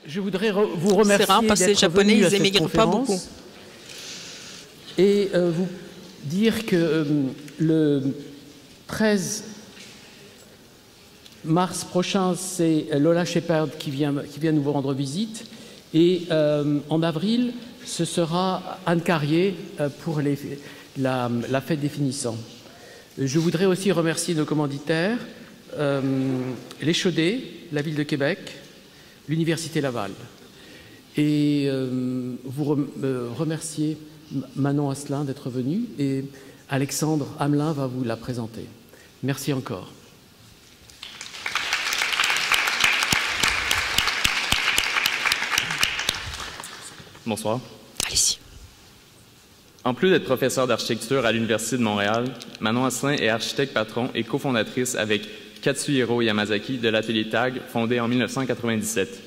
Je voudrais vous remercier. C'est rare parce que les Japonais, ils n'émigrent pas beaucoup. Et vous dire que le 13 mars prochain, c'est Lola Shepard qui vient nous rendre visite. Et en avril, ce sera Anne Carrier pour la fête des finissants. Je voudrais aussi remercier nos commanditaires, les Chaudets, la Ville de Québec, l'Université Laval. Et vous remercier Manon Asselin d'être venue et Alexandre Hamelin va vous la présenter. Merci encore. Bonsoir. Allez-y. En plus d'être professeure d'architecture à l'Université de Montréal, Manon Asselin est architecte patron et cofondatrice avec Katsuhiro Yamazaki de l'atelier TAG, fondé en 1997.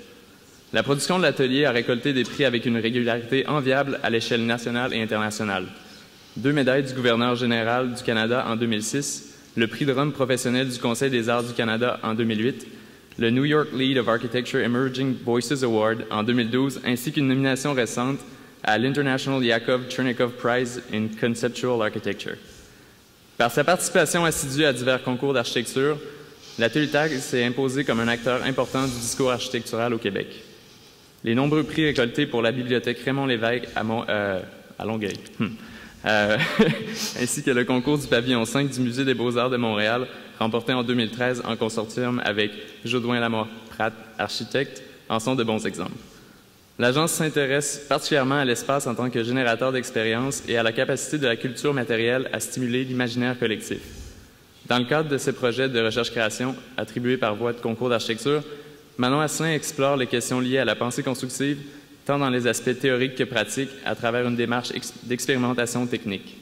La production de l'atelier a récolté des prix avec une régularité enviable à l'échelle nationale et internationale. 2 médailles du gouverneur général du Canada en 2006, le prix de Rome professionnel du Conseil des arts du Canada en 2008, le New York Lead of Architecture Emerging Voices Award en 2012, ainsi qu'une nomination récente à l'International Yakov Chernikov Prize in Conceptual Architecture. Par sa participation assidue à divers concours d'architecture, l'atelier TAG s'est imposé comme un acteur important du discours architectural au Québec. Les nombreux prix récoltés pour la bibliothèque Raymond Lévesque à Longueuil, ainsi que le concours du pavillon 5 du Musée des Beaux-Arts de Montréal, remporté en 2013 en consortium avec Jodoin-Lamotte-Pratt, architecte, en sont de bons exemples. L'agence s'intéresse particulièrement à l'espace en tant que générateur d'expériences et à la capacité de la culture matérielle à stimuler l'imaginaire collectif. Dans le cadre de ces projets de recherche-création attribués par voie de concours d'architecture, Manon Asselin explore les questions liées à la pensée constructive, tant dans les aspects théoriques que pratiques, à travers une démarche d'expérimentation technique.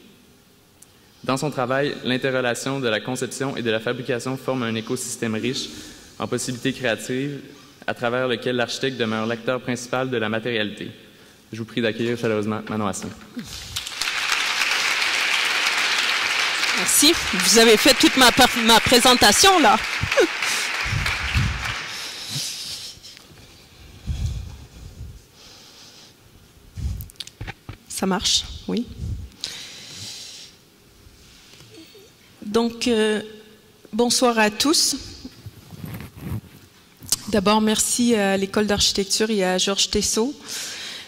Dans son travail, l'interrelation de la conception et de la fabrication forme un écosystème riche en possibilités créatives, à travers lequel l'architecte demeure l'acteur principal de la matérialité. Je vous prie d'accueillir chaleureusement Manon Asselin. Merci. Vous avez fait toute ma présentation, là. Ça marche, oui. Donc, bonsoir à tous. D'abord, merci à l'École d'architecture et à Georges Tessot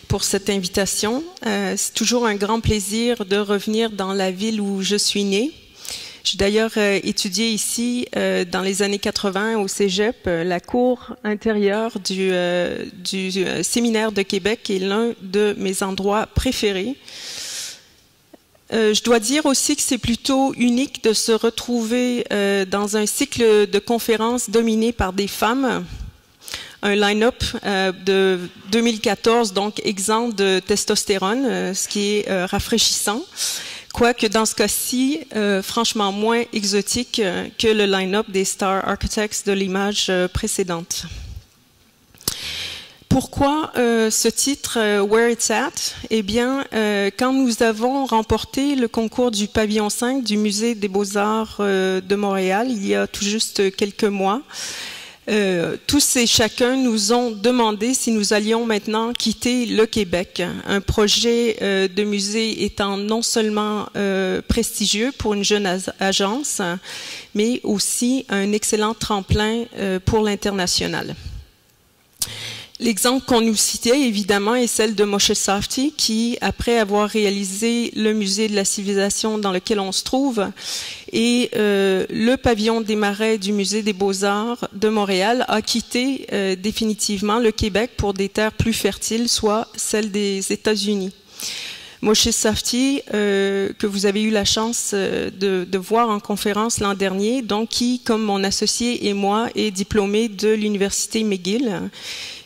pour cette invitation. C'est toujours un grand plaisir de revenir dans la ville où je suis née. J'ai d'ailleurs étudié ici, dans les années 80, au Cégep. La cour intérieure du séminaire de Québec est l'un de mes endroits préférés. Je dois dire aussi que c'est plutôt unique de se retrouver dans un cycle de conférences dominé par des femmes. Un line-up de 2014, donc exempt de testostérone, ce qui est rafraîchissant. Quoique dans ce cas-ci, franchement moins exotique que le line-up des Star Architects de l'image précédente. Pourquoi ce titre Where It's At? Eh bien, quand nous avons remporté le concours du pavillon 5 du Musée des Beaux-Arts de Montréal, il y a tout juste quelques mois, tous et chacun nous ont demandé si nous allions maintenant quitter le Québec. Un projet de musée étant non seulement prestigieux pour une jeune agence, mais aussi un excellent tremplin pour l'international. L'exemple qu'on nous citait, évidemment, est celle de Moshe Safdie, qui, après avoir réalisé le musée de la civilisation dans lequel on se trouve, et le pavillon des Marais du Musée des Beaux-Arts de Montréal, a quitté définitivement le Québec pour des terres plus fertiles, soit celles des États-Unis. Moshe Safdie, que vous avez eu la chance de voir en conférence l'an dernier, donc qui, comme mon associé et moi, est diplômé de l'Université McGill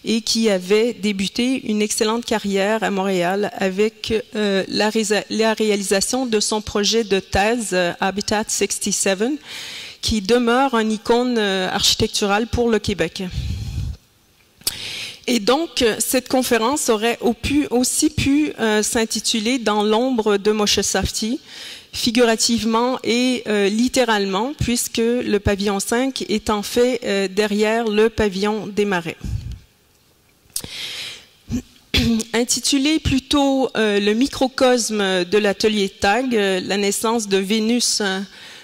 et qui avait débuté une excellente carrière à Montréal avec la réalisation de son projet de thèse Habitat 67, qui demeure une icône architecturale pour le Québec. Et donc, cette conférence aurait aussi pu s'intituler « Dans l'ombre de Moshe Safdie », figurativement et littéralement, puisque le pavillon 5 est en fait derrière le pavillon des Marais. intitulé plutôt le microcosme de l'atelier TAG, la naissance de Vénus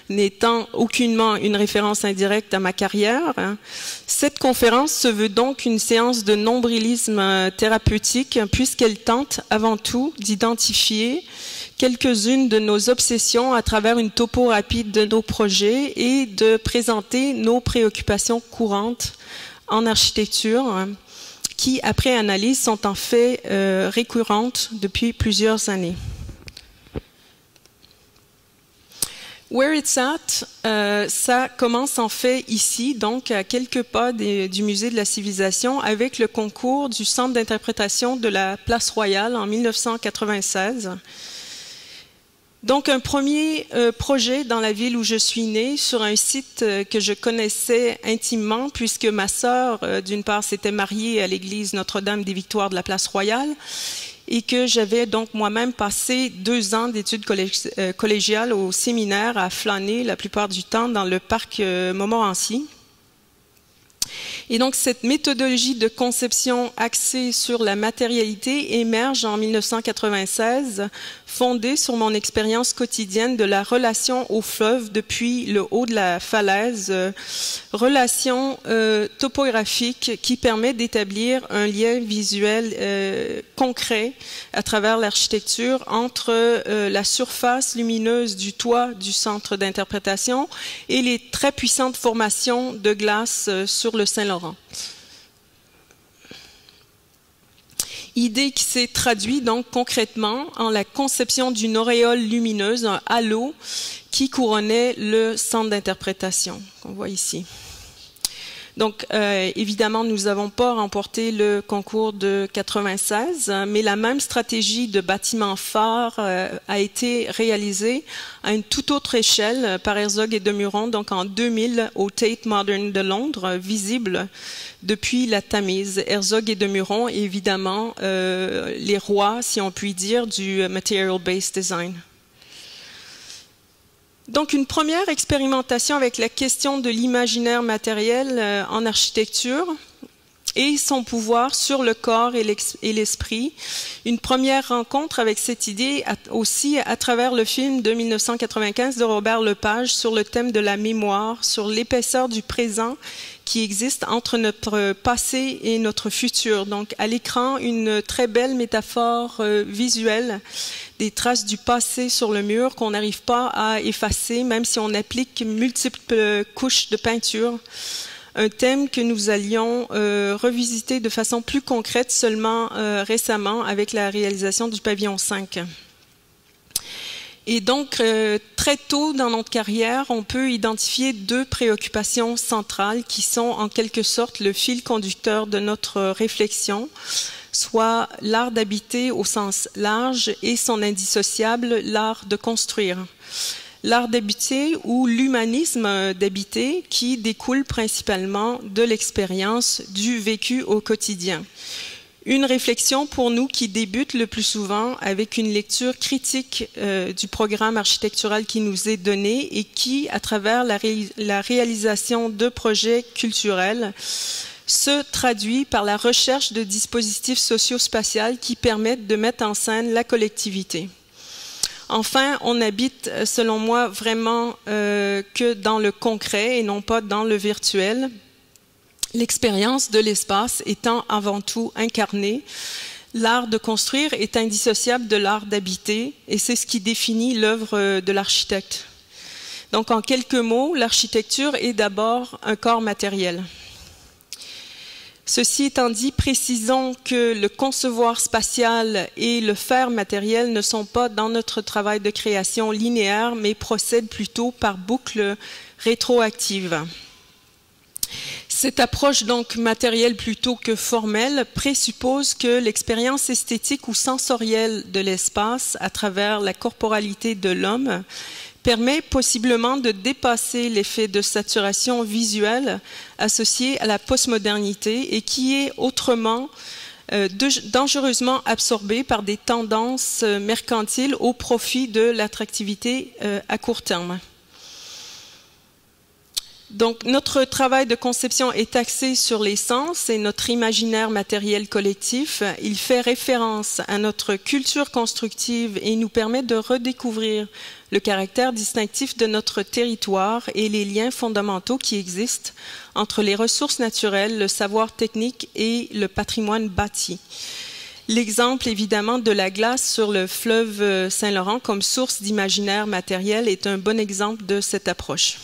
n'étant aucunement une référence indirecte à ma carrière. Cette conférence se veut donc une séance de nombrilisme thérapeutique puisqu'elle tente avant tout d'identifier quelques-unes de nos obsessions à travers une topo rapide de nos projets et de présenter nos préoccupations courantes en architecture qui, après analyse, sont en fait récurrentes depuis plusieurs années. Where it's at, ça commence en fait ici, donc à quelques pas du Musée de la Civilisation, avec le concours du Centre d'interprétation de la Place Royale en 1996. Donc un premier projet dans la ville où je suis née, sur un site que je connaissais intimement, puisque ma sœur, d'une part, s'était mariée à l'église Notre-Dame des Victoires de la Place Royale, et que j'avais donc moi-même passé 2 ans d'études collégiales au séminaire à flâner la plupart du temps dans le parc Montmorency. Et donc cette méthodologie de conception axée sur la matérialité émerge en 1996, fondée sur mon expérience quotidienne de la relation au fleuve depuis le haut de la falaise, relation topographique qui permet d'établir un lien visuel concret à travers l'architecture entre la surface lumineuse du toit du centre d'interprétation et les très puissantes formations de glace sur le Saint-Laurent. Idée qui s'est traduite donc concrètement en la conception d'une auréole lumineuse, un halo, qui couronnait le centre d'interprétation qu'on voit ici. Donc, évidemment, nous n'avons pas remporté le concours de 96, mais la même stratégie de bâtiment phare a été réalisée à une toute autre échelle par Herzog et de Meuron, donc en 2000 au Tate Modern de Londres, visible depuis la Tamise. Herzog et de Meuron, évidemment, les rois, si on peut dire, du Material-Based Design. Donc une première expérimentation avec la question de l'imaginaire matériel en architecture et son pouvoir sur le corps et l'esprit. Une première rencontre avec cette idée aussi à travers le film de 1995 de Robert Lepage sur le thème de la mémoire, sur l'épaisseur du présent qui existe entre notre passé et notre futur. Donc à l'écran, une très belle métaphore visuelle des traces du passé sur le mur qu'on n'arrive pas à effacer, même si on applique multiples couches de peinture. Un thème que nous allions revisiter de façon plus concrète seulement récemment avec la réalisation du pavillon 5. Et donc, très tôt dans notre carrière, on peut identifier 2 préoccupations centrales qui sont en quelque sorte le fil conducteur de notre réflexion, soit l'art d'habiter au sens large et son indissociable, l'art de construire. L'art d'habiter ou l'humanisme d'habiter qui découle principalement de l'expérience du vécu au quotidien. Une réflexion pour nous qui débute le plus souvent avec une lecture critique du programme architectural qui nous est donné et qui, à travers la réalisation de projets culturels, se traduit par la recherche de dispositifs socio-spatials qui permettent de mettre en scène la collectivité. Enfin, on habite, selon moi, vraiment que dans le concret et non pas dans le virtuel. L'expérience de l'espace étant avant tout incarnée, l'art de construire est indissociable de l'art d'habiter et c'est ce qui définit l'œuvre de l'architecte. Donc, en quelques mots, l'architecture est d'abord un corps matériel. Ceci étant dit, précisons que le concevoir spatial et le faire matériel ne sont pas dans notre travail de création linéaire, mais procèdent plutôt par boucle rétroactive. Cette approche donc matérielle plutôt que formelle présuppose que l'expérience esthétique ou sensorielle de l'espace à travers la corporalité de l'homme permet possiblement de dépasser l'effet de saturation visuelle associé à la postmodernité et qui est autrement dangereusement absorbé par des tendances mercantiles au profit de l'attractivité à court terme. Donc, notre travail de conception est axé sur les sens et notre imaginaire matériel collectif. Il fait référence à notre culture constructive et nous permet de redécouvrir le caractère distinctif de notre territoire et les liens fondamentaux qui existent entre les ressources naturelles, le savoir technique et le patrimoine bâti. L'exemple, évidemment, de la glace sur le fleuve Saint-Laurent comme source d'imaginaire matériel est un bon exemple de cette approche.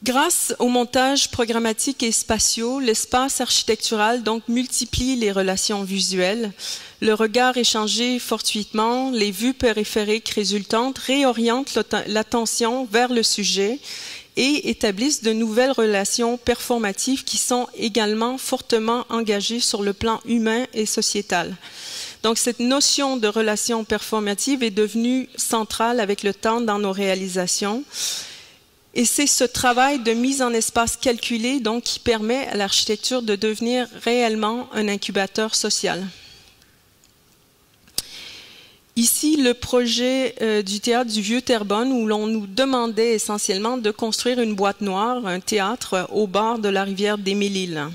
Grâce au montage programmatique et spatiaux, l'espace architectural donc multiplie les relations visuelles. Le regard échangé fortuitement, les vues périphériques résultantes réorientent l'attention vers le sujet et établissent de nouvelles relations performatives qui sont également fortement engagées sur le plan humain et sociétal. Donc cette notion de relation performative est devenue centrale avec le temps dans nos réalisations. Et c'est ce travail de mise en espace calculé donc, qui permet à l'architecture de devenir réellement un incubateur social. Ici, le projet du théâtre du Vieux-Terrebonne où l'on nous demandait essentiellement de construire une boîte noire, un théâtre au bord de la rivière des Mille-Îles.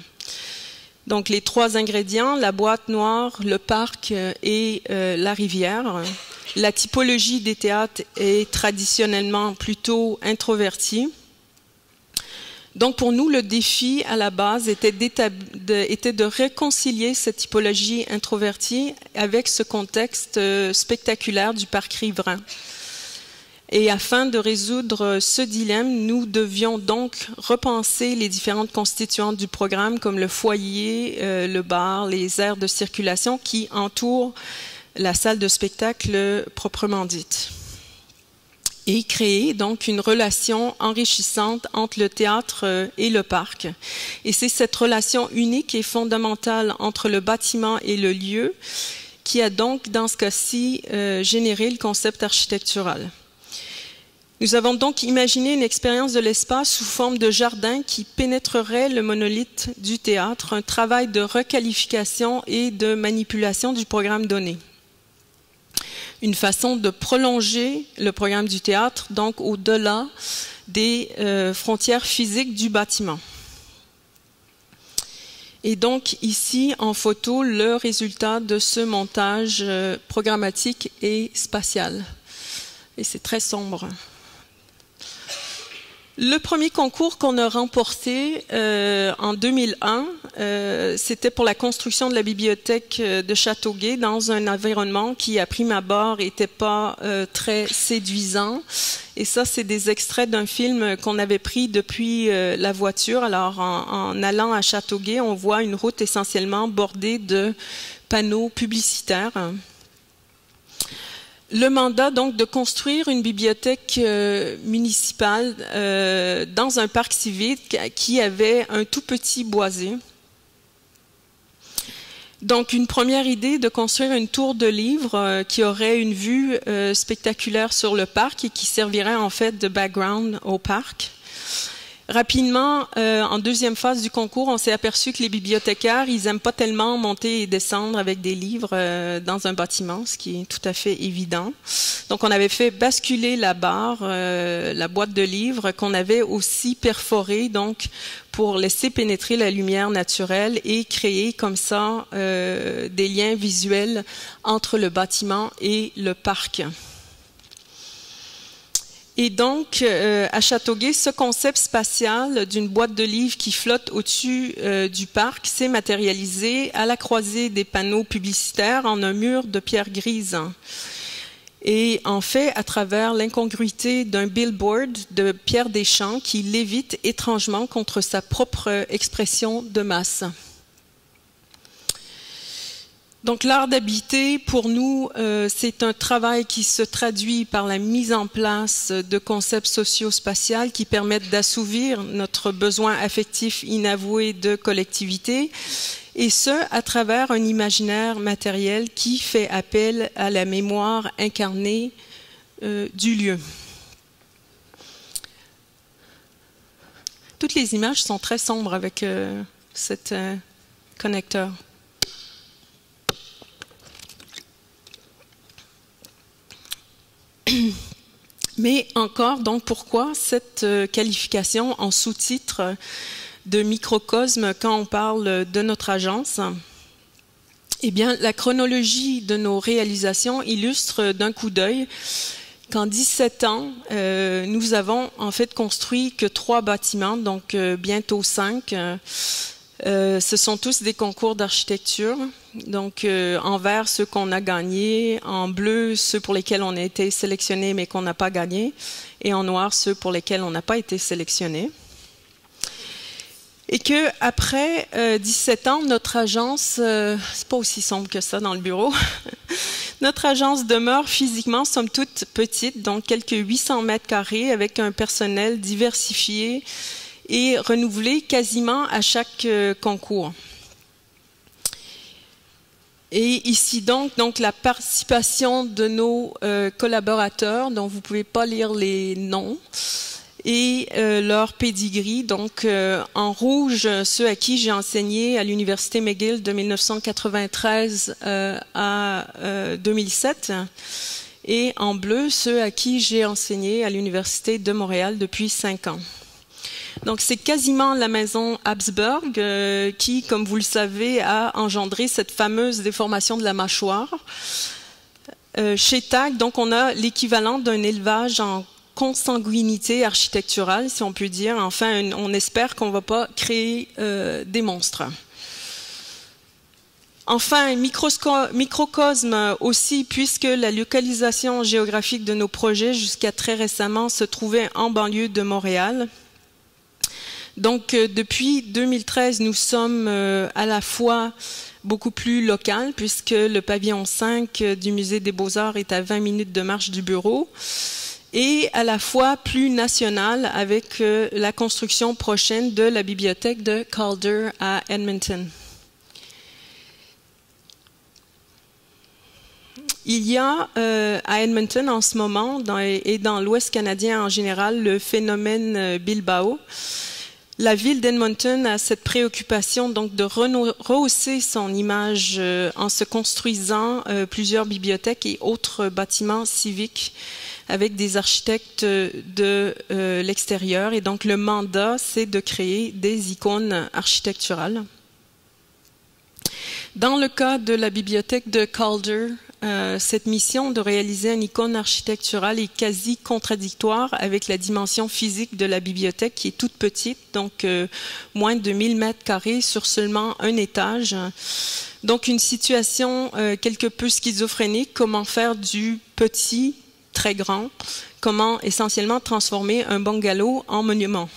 Donc les trois ingrédients, la boîte noire, le parc et la rivière. La typologie des théâtres est traditionnellement plutôt introvertie. Donc pour nous, le défi à la base était de réconcilier cette typologie introvertie avec ce contexte spectaculaire du parc riverain. Et afin de résoudre ce dilemme, nous devions donc repenser les différentes constituantes du programme comme le foyer, le bar, les aires de circulation qui entourent la salle de spectacle proprement dite. Et créer donc une relation enrichissante entre le théâtre et le parc. Et c'est cette relation unique et fondamentale entre le bâtiment et le lieu qui a donc, dans ce cas-ci, généré le concept architectural. Nous avons donc imaginé une expérience de l'espace sous forme de jardin qui pénétrerait le monolithe du théâtre, un travail de requalification et de manipulation du programme donné. Une façon de prolonger le programme du théâtre, donc au-delà des frontières physiques du bâtiment. Et donc ici, en photo, le résultat de ce montage programmatique et spatial. Et c'est très sombre. Le premier concours qu'on a remporté en 2001, c'était pour la construction de la bibliothèque de Châteauguay dans un environnement qui, à prime abord, n'était pas très séduisant. Et ça, c'est des extraits d'un film qu'on avait pris depuis la voiture. Alors, en allant à Châteauguay, on voit une route essentiellement bordée de panneaux publicitaires. Le mandat, donc, de construire une bibliothèque municipale dans un parc civique qui avait un tout petit boisé. Donc, une première idée de construire une tour de livres qui aurait une vue spectaculaire sur le parc et qui servirait en fait de background au parc. Rapidement, en deuxième phase du concours, on s'est aperçu que les bibliothécaires, ils n'aiment pas tellement monter et descendre avec des livres dans un bâtiment, ce qui est tout à fait évident. Donc, on avait fait basculer la barre, la boîte de livres, qu'on avait aussi perforée, donc, pour laisser pénétrer la lumière naturelle et créer comme ça des liens visuels entre le bâtiment et le parc. Et donc, à Châteauguay, ce concept spatial d'une boîte de livres qui flotte au-dessus du parc s'est matérialisé à la croisée des panneaux publicitaires en un mur de pierre grise. Et en fait, à travers l'incongruité d'un billboard de Pierre Deschamps qui lévite étrangement contre sa propre expression de masse. Donc l'art d'habiter, pour nous, c'est un travail qui se traduit par la mise en place de concepts socio-spatiaux qui permettent d'assouvir notre besoin affectif inavoué de collectivité, et ce, à travers un imaginaire matériel qui fait appel à la mémoire incarnée du lieu. Toutes les images sont très sombres avec cet connecteur. Mais encore, donc, pourquoi cette qualification en sous-titre de microcosme quand on parle de notre agence? Eh bien, la chronologie de nos réalisations illustre d'un coup d'œil qu'en 17 ans, nous avons en fait construit que 3 bâtiments, donc bientôt 5. Ce sont tous des concours d'architecture. Donc, en vert, ceux qu'on a gagnés, en bleu, ceux pour lesquels on a été sélectionnés mais qu'on n'a pas gagné, et en noir, ceux pour lesquels on n'a pas été sélectionnés. Et que après 17 ans, notre agence, c'est pas aussi sombre que ça dans le bureau, notre agence demeure physiquement, somme toute, petite, donc quelques 800 mètres carrés, avec un personnel diversifié et renouvelé quasiment à chaque concours. Et ici donc la participation de nos collaborateurs, dont vous ne pouvez pas lire les noms, et leur pedigree. Donc en rouge, ceux à qui j'ai enseigné à l'Université McGill de 1993 à 2007, et en bleu, ceux à qui j'ai enseigné à l'Université de Montréal depuis 5 ans. Donc, c'est quasiment la maison Habsburg qui, comme vous le savez, a engendré cette fameuse déformation de la mâchoire. Chez TAG, donc, on a l'équivalent d'un élevage en consanguinité architecturale, si on peut dire. Enfin, on espère qu'on ne va pas créer des monstres. Enfin, microcosme aussi, puisque la localisation géographique de nos projets, jusqu'à très récemment, se trouvait en banlieue de Montréal. Donc, depuis 2013, nous sommes à la fois beaucoup plus local, puisque le pavillon 5 du Musée des Beaux-Arts est à 20 minutes de marche du bureau, et à la fois plus national avec la construction prochaine de la bibliothèque de Calder à Edmonton. Il y a à Edmonton en ce moment, et dans l'Ouest canadien en général, le phénomène Bilbao. La ville d'Edmonton a cette préoccupation donc de rehausser son image en se construisant plusieurs bibliothèques et autres bâtiments civiques avec des architectes de l'extérieur. Et donc le mandat, c'est de créer des icônes architecturales. Dans le cas de la bibliothèque de Calder, cette mission de réaliser une icône architecturale est quasi contradictoire avec la dimension physique de la bibliothèque qui est toute petite, donc moins de 1000 mètres carrés sur seulement un étage. Donc une situation quelque peu schizophrénique, comment faire du petit très grand, comment essentiellement transformer un bungalow en monument.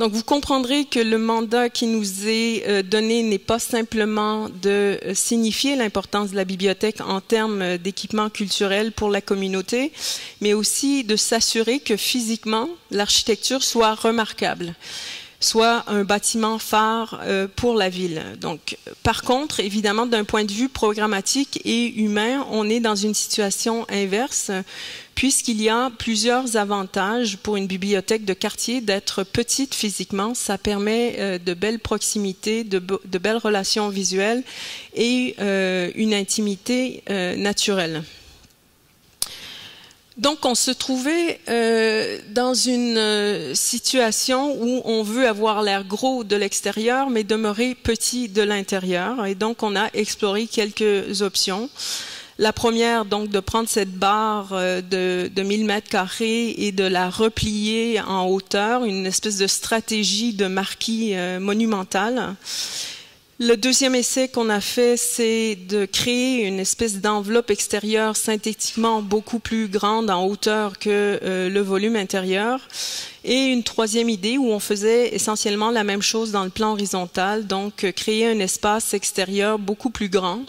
Donc, vous comprendrez que le mandat qui nous est donné n'est pas simplement de signifier l'importance de la bibliothèque en termes d'équipement culturel pour la communauté, mais aussi de s'assurer que physiquement, l'architecture soit remarquable, soit un bâtiment phare pour la ville. Donc, par contre, évidemment, d'un point de vue programmatique et humain, on est dans une situation inverse, puisqu'il y a plusieurs avantages pour une bibliothèque de quartier d'être petite physiquement. Ça permet de belles proximités, de belles relations visuelles et une intimité naturelle. Donc, on se trouvait dans une situation où on veut avoir l'air gros de l'extérieur, mais demeurer petit de l'intérieur. Et donc, on a exploré quelques options. La première, donc, de prendre cette barre de 1000 mètres carrés et de la replier en hauteur, une espèce de stratégie de marquis monumental. Le deuxième essai qu'on a fait, c'est de créer une espèce d'enveloppe extérieure synthétiquement beaucoup plus grande en hauteur que le volume intérieur. Et une troisième idée où on faisait essentiellement la même chose dans le plan horizontal, donc créer un espace extérieur beaucoup plus grand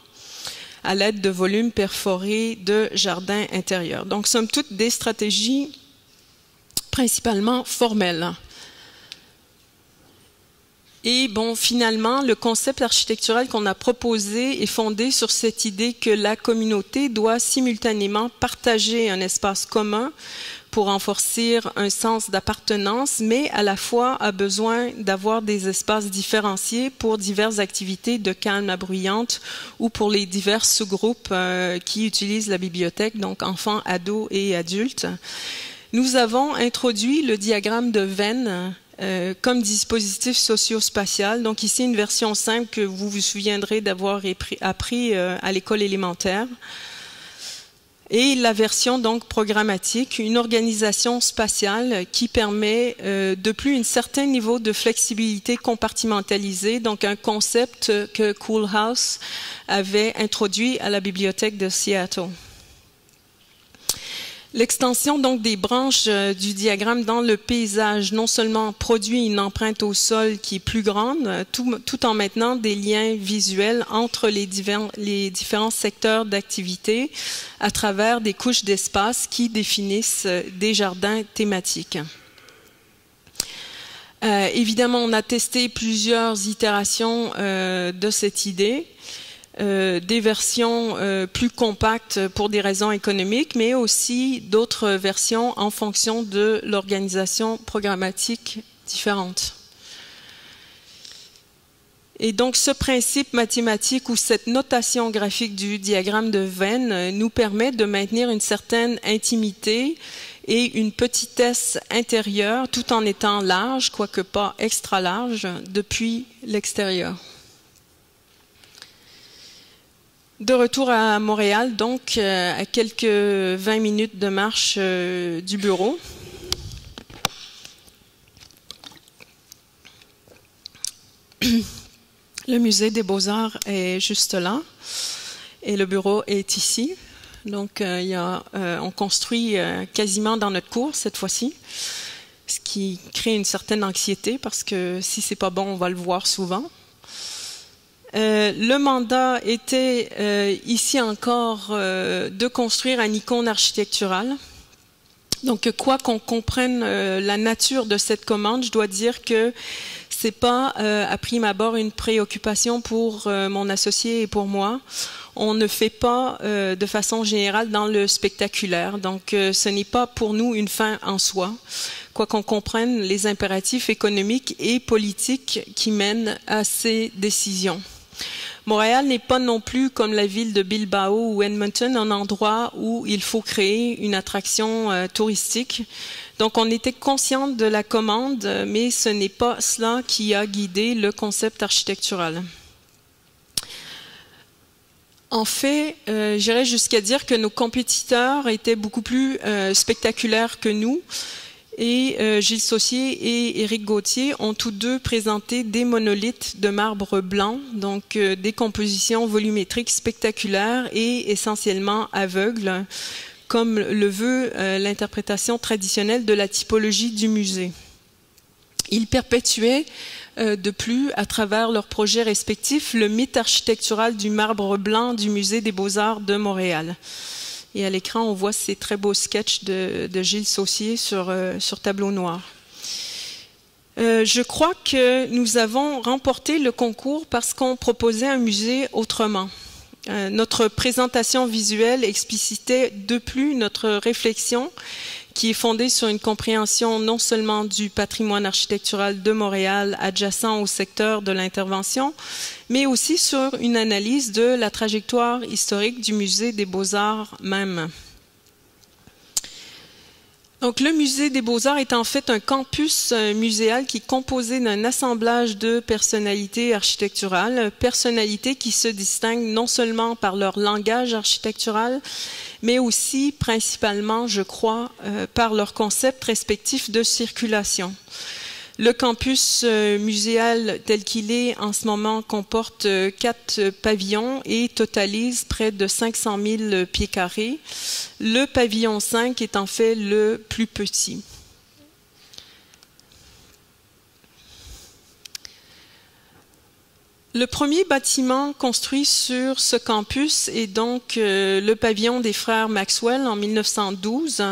à l'aide de volumes perforés de jardins intérieurs. Donc, somme toute des stratégies principalement formelles. Et bon, finalement, le concept architectural qu'on a proposé est fondé sur cette idée que la communauté doit simultanément partager un espace commun pour renforcer un sens d'appartenance, mais à la fois a besoin d'avoir des espaces différenciés pour diverses activités de calme à bruyante ou pour les divers sous-groupes qui utilisent la bibliothèque, donc enfants, ados et adultes. Nous avons introduit le diagramme de Venn comme dispositif socio-spatial. Donc ici, une version simple que vous vous souviendrez d'avoir appris à l'école élémentaire. Et la version donc programmatique, une organisation spatiale qui permet de plus un certain niveau de flexibilité compartimentalisée, donc un concept que Koolhaas avait introduit à la bibliothèque de Seattle. L'extension donc des branches du diagramme dans le paysage non seulement produit une empreinte au sol qui est plus grande, tout en maintenant des liens visuels entre les différents secteurs d'activité à travers des couches d'espace qui définissent des jardins thématiques. Évidemment, on a testé plusieurs itérations de cette idée. Des versions plus compactes pour des raisons économiques, mais aussi d'autres versions en fonction de l'organisation programmatique différente. Et donc ce principe mathématique ou cette notation graphique du diagramme de Venn nous permet de maintenir une certaine intimité et une petitesse intérieure tout en étant large, quoique pas extra large, depuis l'extérieur. De retour à Montréal, donc à quelques 20 minutes de marche du bureau. Le musée des Beaux-Arts est juste là et le bureau est ici. Donc on construit quasiment dans notre cours cette fois-ci, ce qui crée une certaine anxiété parce que si c'est pas bon, on va le voir souvent. Le mandat était ici encore de construire une icône architecturale. Donc, quoi qu'on comprenne la nature de cette commande, je dois dire que c'est pas à prime abord une préoccupation pour mon associé et pour moi. On ne fait pas de façon générale dans le spectaculaire. Donc, ce n'est pas pour nous une fin en soi. Quoi qu'on comprenne les impératifs économiques et politiques qui mènent à ces décisions. Montréal n'est pas non plus comme la ville de Bilbao ou Edmonton, un endroit où il faut créer une attraction touristique. Donc on était conscient de la commande, mais ce n'est pas cela qui a guidé le concept architectural. En fait, j'irais jusqu'à dire que nos compétiteurs étaient beaucoup plus spectaculaires que nous. Et Gilles Saucier et Éric Gauthier ont tous deux présenté des monolithes de marbre blanc, donc des compositions volumétriques spectaculaires et essentiellement aveugles, comme le veut l'interprétation traditionnelle de la typologie du musée. Ils perpétuaient de plus, à travers leurs projets respectifs, le mythe architectural du marbre blanc du Musée des Beaux-Arts de Montréal. Et à l'écran, on voit ces très beaux sketchs de Gilles Saucier sur tableau noir. Je crois que nous avons remporté le concours parce qu'on proposait un musée autrement. Notre présentation visuelle explicitait de plus notre réflexion qui est fondée sur une compréhension non seulement du patrimoine architectural de Montréal adjacent au secteur de l'intervention, mais aussi sur une analyse de la trajectoire historique du musée des Beaux-Arts même. Donc, le musée des Beaux-Arts est en fait un campus muséal qui est composé d'un assemblage de personnalités architecturales, personnalités qui se distinguent non seulement par leur langage architectural, mais aussi principalement, je crois, par leur concept respectif de circulation. Le campus muséal tel qu'il est en ce moment comporte 4 pavillons et totalise près de 500 000 pieds carrés. Le pavillon 5 est en fait le plus petit. Le premier bâtiment construit sur ce campus est donc le pavillon des frères Maxwell en 1912.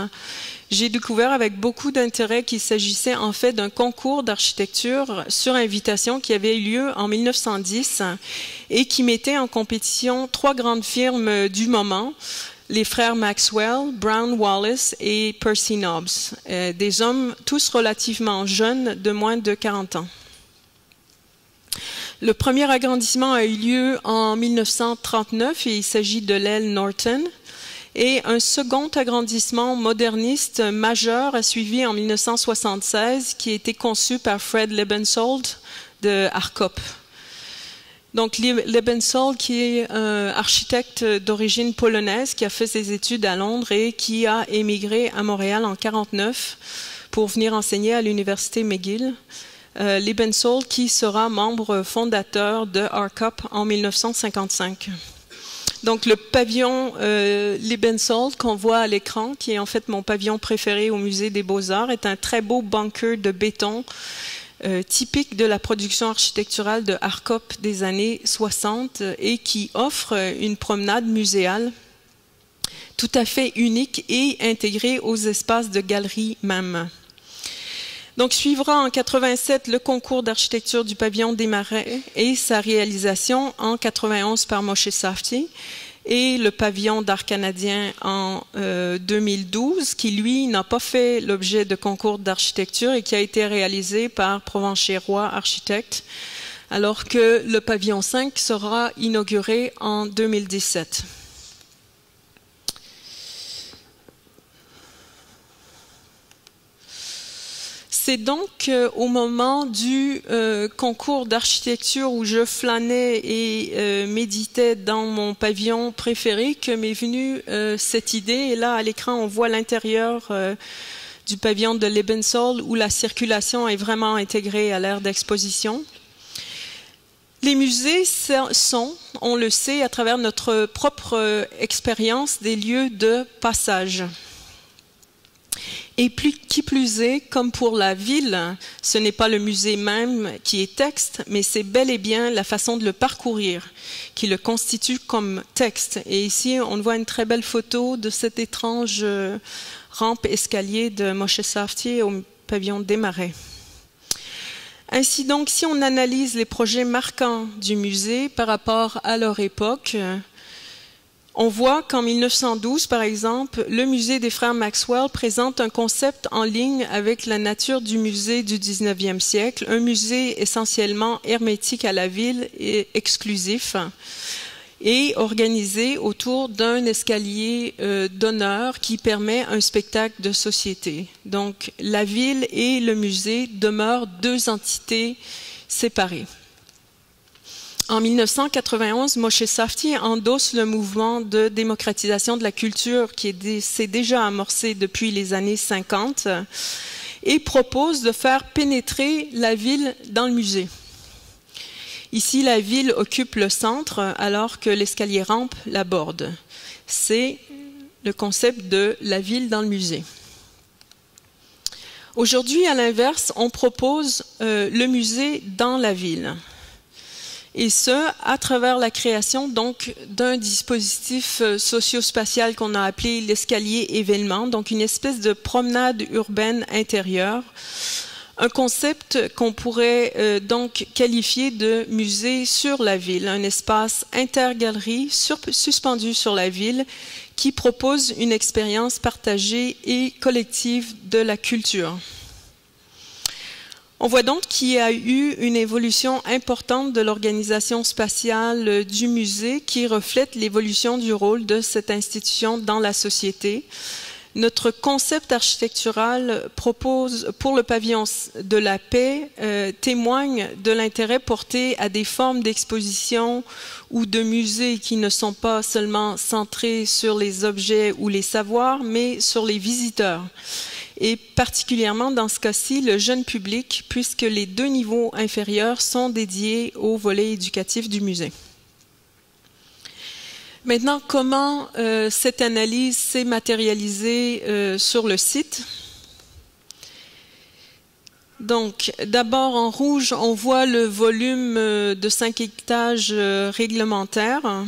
J'ai découvert avec beaucoup d'intérêt qu'il s'agissait en fait d'un concours d'architecture sur invitation qui avait eu lieu en 1910 et qui mettait en compétition 3 grandes firmes du moment, les frères Maxwell, Brown Wallace et Percy Nobbs, des hommes tous relativement jeunes, de moins de 40 ans. Le premier agrandissement a eu lieu en 1939 et il s'agit de l'aile Norton. Et un second agrandissement moderniste majeur a suivi en 1976 qui a été conçu par Fred Lebensold de Harkop. Donc Lebensold qui est un architecte d'origine polonaise qui a fait ses études à Londres et qui a émigré à Montréal en 1949 pour venir enseigner à l'université McGill. Lebensold qui sera membre fondateur de Harkop en 1955. Donc le pavillon Lebensold qu'on voit à l'écran, qui est en fait mon pavillon préféré au musée des Beaux-Arts, est un très beau bunker de béton typique de la production architecturale de Harkop des années 60 et qui offre une promenade muséale tout à fait unique et intégrée aux espaces de galerie même. Donc, suivra en 87 le concours d'architecture du pavillon des Marais et sa réalisation en 91 par Moshe Safdie et le pavillon d'art canadien en 2012 qui, lui, n'a pas fait l'objet de concours d'architecture et qui a été réalisé par Provencher-Roy Architectes, alors que le pavillon 5 sera inauguré en 2017. C'est donc au moment du concours d'architecture où je flânais et méditais dans mon pavillon préféré que m'est venue cette idée. Et là, à l'écran, on voit l'intérieur du pavillon de Lebensold où la circulation est vraiment intégrée à l'aire d'exposition. Les musées sont, on le sait, à travers notre propre expérience, des lieux de passage. Et qui plus est, comme pour la ville, ce n'est pas le musée même qui est texte, mais c'est bel et bien la façon de le parcourir qui le constitue comme texte. Et ici, on voit une très belle photo de cette étrange rampe escalier de Moshe Safdie au pavillon des Marais. Ainsi donc, si on analyse les projets marquants du musée par rapport à leur époque, on voit qu'en 1912, par exemple, le musée des frères Maxwell présente un concept en ligne avec la nature du musée du 19e siècle, un musée essentiellement hermétique à la ville et exclusif, et organisé autour d'un escalier d'honneur qui permet un spectacle de société. Donc, la ville et le musée demeurent deux entités séparées. En 1991, Moshe Safdie endosse le mouvement de démocratisation de la culture qui s'est déjà amorcé depuis les années 50 et propose de faire pénétrer la ville dans le musée. Ici, la ville occupe le centre alors que l'escalier rampe la borde. C'est le concept de la ville dans le musée. Aujourd'hui, à l'inverse, on propose le musée dans la ville. Et ce, à travers la création donc d'un dispositif socio-spatial qu'on a appelé l'escalier événement, donc une espèce de promenade urbaine intérieure, un concept qu'on pourrait donc qualifier de musée sur la ville, un espace intergalerie suspendu sur la ville qui propose une expérience partagée et collective de la culture. On voit donc qu'il y a eu une évolution importante de l'organisation spatiale du musée qui reflète l'évolution du rôle de cette institution dans la société. Notre concept architectural propose pour le pavillon de la paix témoigne de l'intérêt porté à des formes d'exposition ou de musées qui ne sont pas seulement centrés sur les objets ou les savoirs, mais sur les visiteurs. Et particulièrement dans ce cas-ci, le jeune public, puisque les deux niveaux inférieurs sont dédiés au volet éducatif du musée. Maintenant, comment cette analyse s'est matérialisée sur le site? Donc, d'abord en rouge, on voit le volume de 5 étages réglementaire.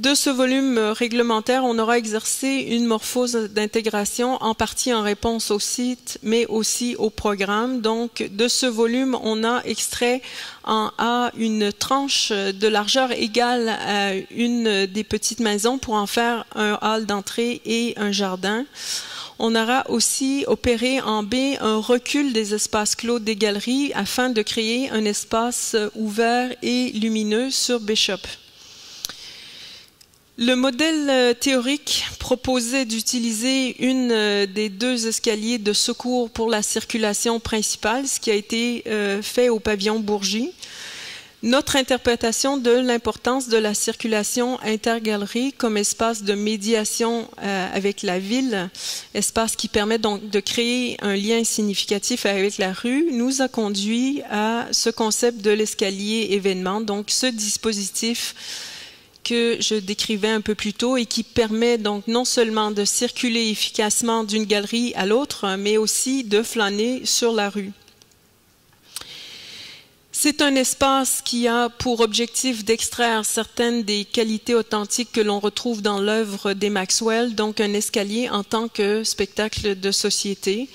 De ce volume réglementaire, on aura exercé une morphose d'intégration, en partie en réponse au site, mais aussi au programme. Donc, de ce volume, on a extrait en A une tranche de largeur égale à une des petites maisons pour en faire un hall d'entrée et un jardin. On aura aussi opéré en B un recul des espaces clos des galeries afin de créer un espace ouvert et lumineux sur Bishop. Le modèle théorique proposait d'utiliser une des deux escaliers de secours pour la circulation principale, ce qui a été fait au pavillon Bourgie. Notre interprétation de l'importance de la circulation intergalerie comme espace de médiation avec la ville, espace qui permet donc de créer un lien significatif avec la rue, nous a conduit à ce concept de l'escalier événement, donc ce dispositif que je décrivais un peu plus tôt et qui permet donc non seulement de circuler efficacement d'une galerie à l'autre, mais aussi de flâner sur la rue. C'est un espace qui a pour objectif d'extraire certaines des qualités authentiques que l'on retrouve dans l'œuvre des Maxwell, donc un escalier en tant que spectacle de société,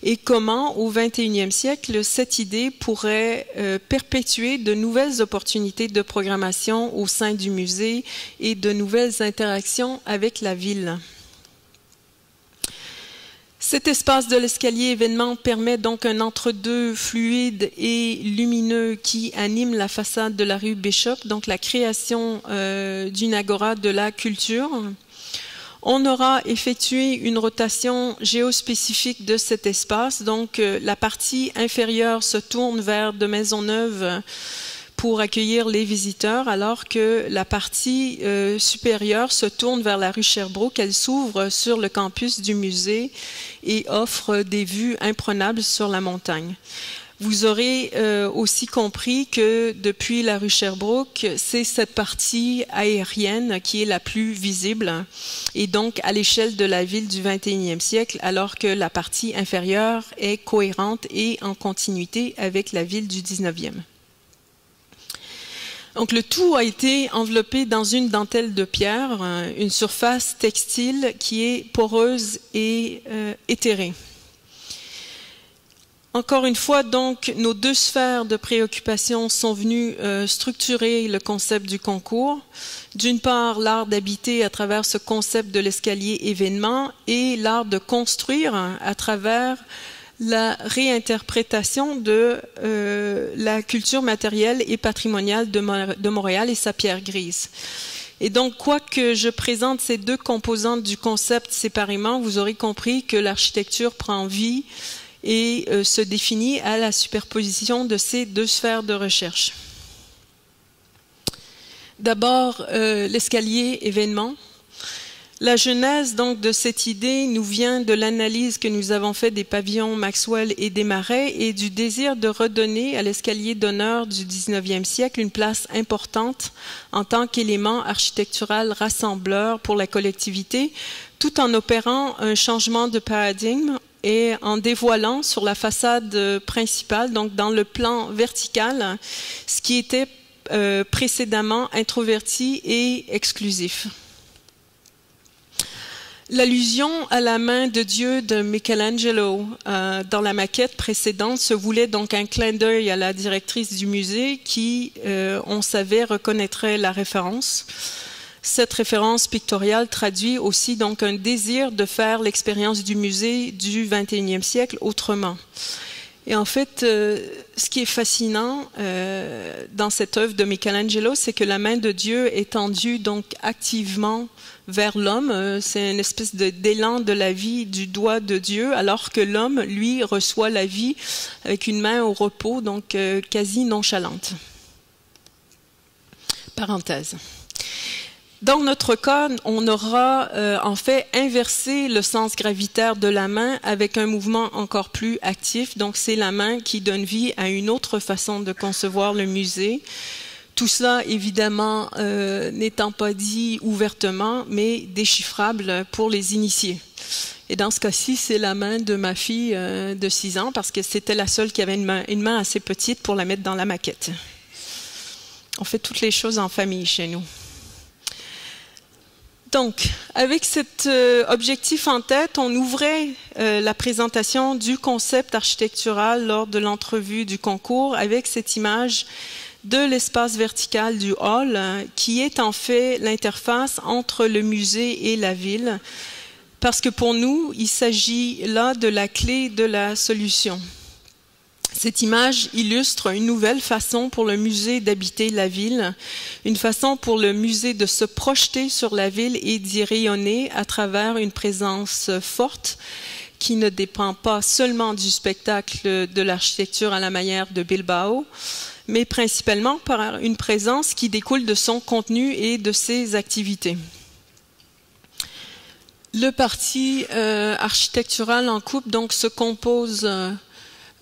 et comment, au XXIe siècle, cette idée pourrait perpétuer de nouvelles opportunités de programmation au sein du musée et de nouvelles interactions avec la ville. Cet espace de l'escalier événement permet donc un entre-deux fluide et lumineux qui anime la façade de la rue Bishop, donc la création d'une agora de la culture. On aura effectué une rotation géospécifique de cet espace, donc la partie inférieure se tourne vers de Maisonneuve pour accueillir les visiteurs, alors que la partie supérieure se tourne vers la rue Sherbrooke. Elle s'ouvre sur le campus du musée et offre des vues imprenables sur la montagne. Vous aurez aussi compris que depuis la rue Sherbrooke, c'est cette partie aérienne qui est la plus visible et donc à l'échelle de la ville du XXIe siècle, alors que la partie inférieure est cohérente et en continuité avec la ville du XIXe. Donc le tout a été enveloppé dans une dentelle de pierre, une surface textile qui est poreuse et éthérée. Encore une fois, donc, nos deux sphères de préoccupation sont venues structurer le concept du concours. D'une part, l'art d'habiter à travers ce concept de l'escalier événement et l'art de construire à travers la réinterprétation de la culture matérielle et patrimoniale de Montréal et sa pierre grise. Et donc, quoique je présente ces deux composantes du concept séparément, vous aurez compris que l'architecture prend vie et se définit à la superposition de ces deux sphères de recherche. D'abord, l'escalier événement. La genèse donc de cette idée nous vient de l'analyse que nous avons faite des pavillons Maxwell et des Marais et du désir de redonner à l'escalier d'honneur du XIXe siècle une place importante en tant qu'élément architectural rassembleur pour la collectivité, tout en opérant un changement de paradigme et en dévoilant sur la façade principale, donc dans le plan vertical, ce qui était précédemment introverti et exclusif. L'allusion à la main de Dieu de Michelangelo dans la maquette précédente se voulait donc un clin d'œil à la directrice du musée qui, on savait, reconnaîtrait la référence. Cette référence pictoriale traduit aussi donc un désir de faire l'expérience du musée du XXIe siècle autrement. Et en fait, ce qui est fascinant dans cette œuvre de Michelangelo, c'est que la main de Dieu est tendue donc activement vers l'homme. C'est une espèce d'élan de la vie du doigt de Dieu, alors que l'homme, lui, reçoit la vie avec une main au repos, donc quasi nonchalante. Parenthèse. Dans notre cas, on aura en fait inversé le sens gravitaire de la main avec un mouvement encore plus actif. Donc c'est la main qui donne vie à une autre façon de concevoir le musée. Tout cela, évidemment, n'étant pas dit ouvertement, mais déchiffrable pour les initiés. Et dans ce cas-ci, c'est la main de ma fille de 6 ans, parce que c'était la seule qui avait une main assez petite pour la mettre dans la maquette. On fait toutes les choses en famille chez nous. Donc, avec cet objectif en tête, on ouvrait la présentation du concept architectural lors de l'entrevue du concours avec cette image de l'espace vertical du hall, qui est en fait l'interface entre le musée et la ville, parce que pour nous, il s'agit là de la clé de la solution. Cette image illustre une nouvelle façon pour le musée d'habiter la ville, une façon pour le musée de se projeter sur la ville et d'y rayonner à travers une présence forte qui ne dépend pas seulement du spectacle de l'architecture à la manière de Bilbao, mais principalement par une présence qui découle de son contenu et de ses activités. Le parti architectural en coupe donc se compose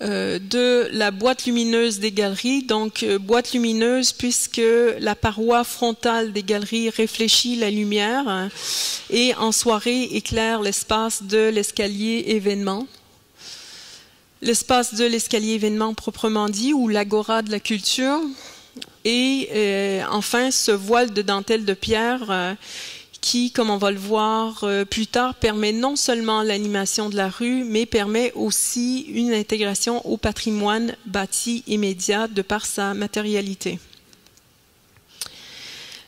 de la boîte lumineuse des galeries, donc boîte lumineuse puisque la paroi frontale des galeries réfléchit la lumière et en soirée éclaire l'espace de l'escalier événement. L'espace de l'escalier événement proprement dit, ou l'agora de la culture, et enfin ce voile de dentelle de pierre qui, comme on va le voir plus tard, permet non seulement l'animation de la rue, mais permet aussi une intégration au patrimoine bâti immédiat de par sa matérialité.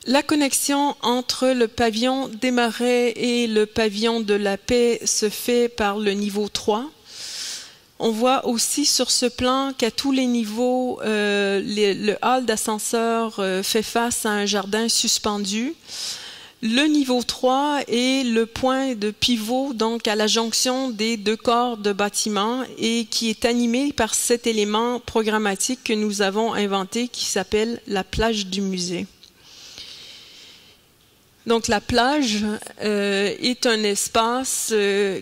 La connexion entre le pavillon des Marais et le pavillon de la Paix se fait par le niveau 3. On voit aussi sur ce plan qu'à tous les niveaux, le hall d'ascenseur fait face à un jardin suspendu. Le niveau 3 est le point de pivot donc à la jonction des deux corps de bâtiment et qui est animé par cet élément programmatique que nous avons inventé qui s'appelle la plage du musée. Donc la plage est un espace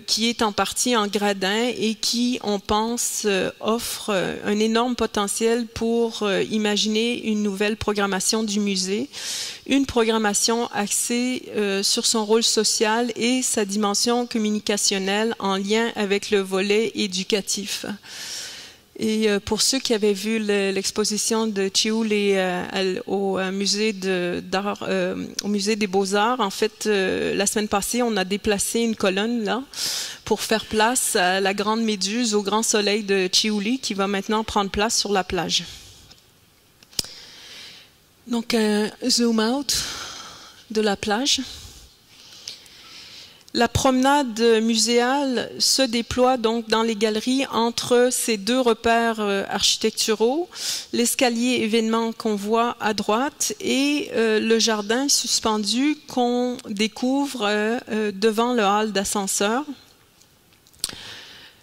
qui est en partie en gradin et qui, on pense, offre un énorme potentiel pour imaginer une nouvelle programmation du musée, une programmation axée sur son rôle social et sa dimension communicationnelle en lien avec le volet éducatif. Et pour ceux qui avaient vu l'exposition de Chiuli au musée des Beaux-Arts, en fait, la semaine passée, on a déplacé une colonne là pour faire place à la grande méduse au grand soleil de Chiuli qui va maintenant prendre place sur la plage. Donc, un zoom out de la plage. La promenade muséale se déploie donc dans les galeries entre ces deux repères architecturaux, l'escalier événement qu'on voit à droite et le jardin suspendu qu'on découvre devant le hall d'ascenseur.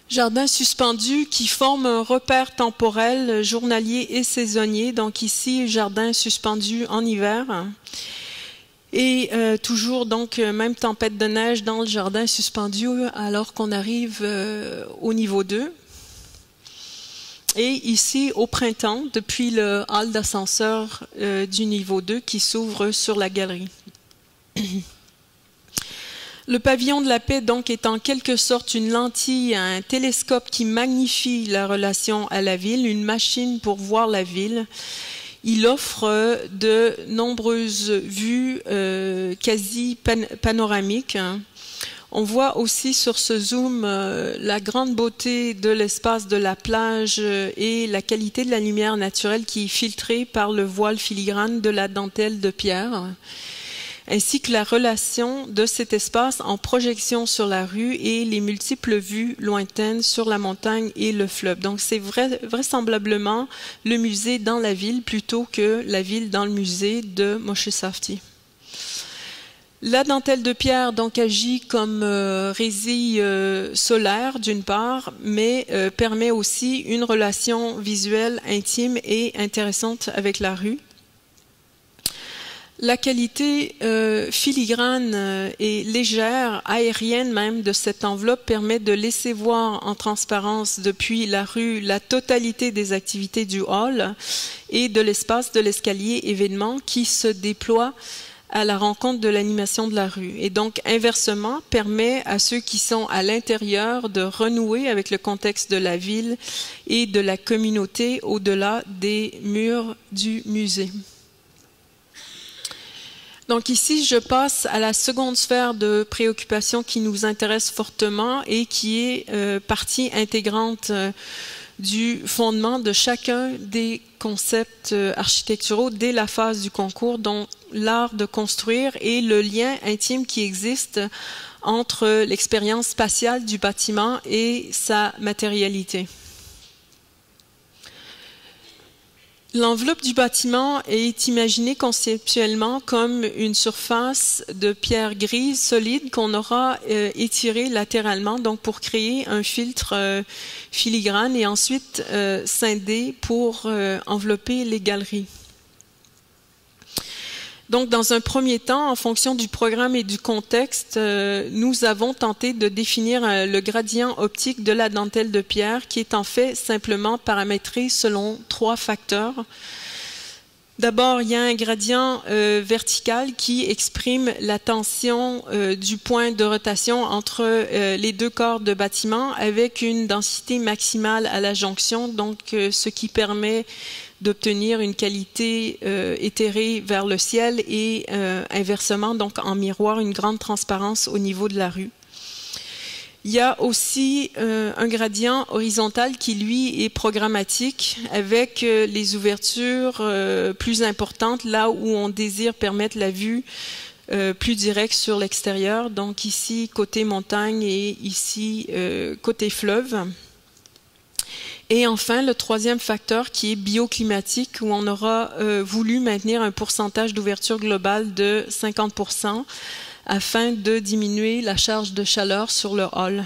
Jardin suspendu qui forme un repère temporel journalier et saisonnier, donc ici jardin suspendu en hiver. Et toujours donc même tempête de neige dans le jardin suspendu alors qu'on arrive au niveau 2. Et ici au printemps, depuis le hall d'ascenseur du niveau 2 qui s'ouvre sur la galerie. Le pavillon de la Paix donc est en quelque sorte une lentille, un télescope qui magnifie la relation à la ville, une machine pour voir la ville. Il offre de nombreuses vues quasi panoramiques. On voit aussi sur ce zoom la grande beauté de l'espace de la plage et la qualité de la lumière naturelle qui est filtrée par le voile filigrane de la dentelle de pierre, ainsi que la relation de cet espace en projection sur la rue et les multiples vues lointaines sur la montagne et le fleuve. Donc c'est vraisemblablement le musée dans la ville plutôt que la ville dans le musée de Moshe Safdie. La dentelle de pierre donc agit comme résie solaire d'une part, mais permet aussi une relation visuelle intime et intéressante avec la rue. La qualité filigrane et légère, aérienne même, de cette enveloppe permet de laisser voir en transparence depuis la rue la totalité des activités du hall et de l'espace de l'escalier événement qui se déploie à la rencontre de l'animation de la rue. Et donc, inversement, permet à ceux qui sont à l'intérieur de renouer avec le contexte de la ville et de la communauté au-delà des murs du musée. Donc ici, je passe à la seconde sphère de préoccupation qui nous intéresse fortement et qui est partie intégrante du fondement de chacun des concepts architecturaux dès la phase du concours, dont l'art de construire et le lien intime qui existe entre l'expérience spatiale du bâtiment et sa matérialité. L'enveloppe du bâtiment est imaginée conceptuellement comme une surface de pierre grise solide qu'on aura étirée latéralement, donc pour créer un filtre filigrane et ensuite scindé pour envelopper les galeries. Donc, dans un premier temps, en fonction du programme et du contexte, nous avons tenté de définir le gradient optique de la dentelle de pierre qui est en fait simplement paramétré selon 3 facteurs. D'abord, il y a un gradient vertical qui exprime la tension du point de rotation entre les 2 corps de bâtiment avec une densité maximale à la jonction, donc ce qui permet d'obtenir une qualité éthérée vers le ciel et inversement, donc en miroir, une grande transparence au niveau de la rue. Il y a aussi un gradient horizontal qui, lui, est programmatique avec les ouvertures plus importantes là où on désire permettre la vue plus directe sur l'extérieur. Donc ici, côté montagne et ici, côté fleuve. Et enfin, le troisième facteur qui est bioclimatique, où on aura voulu maintenir un pourcentage d'ouverture globale de 50% afin de diminuer la charge de chaleur sur le hall.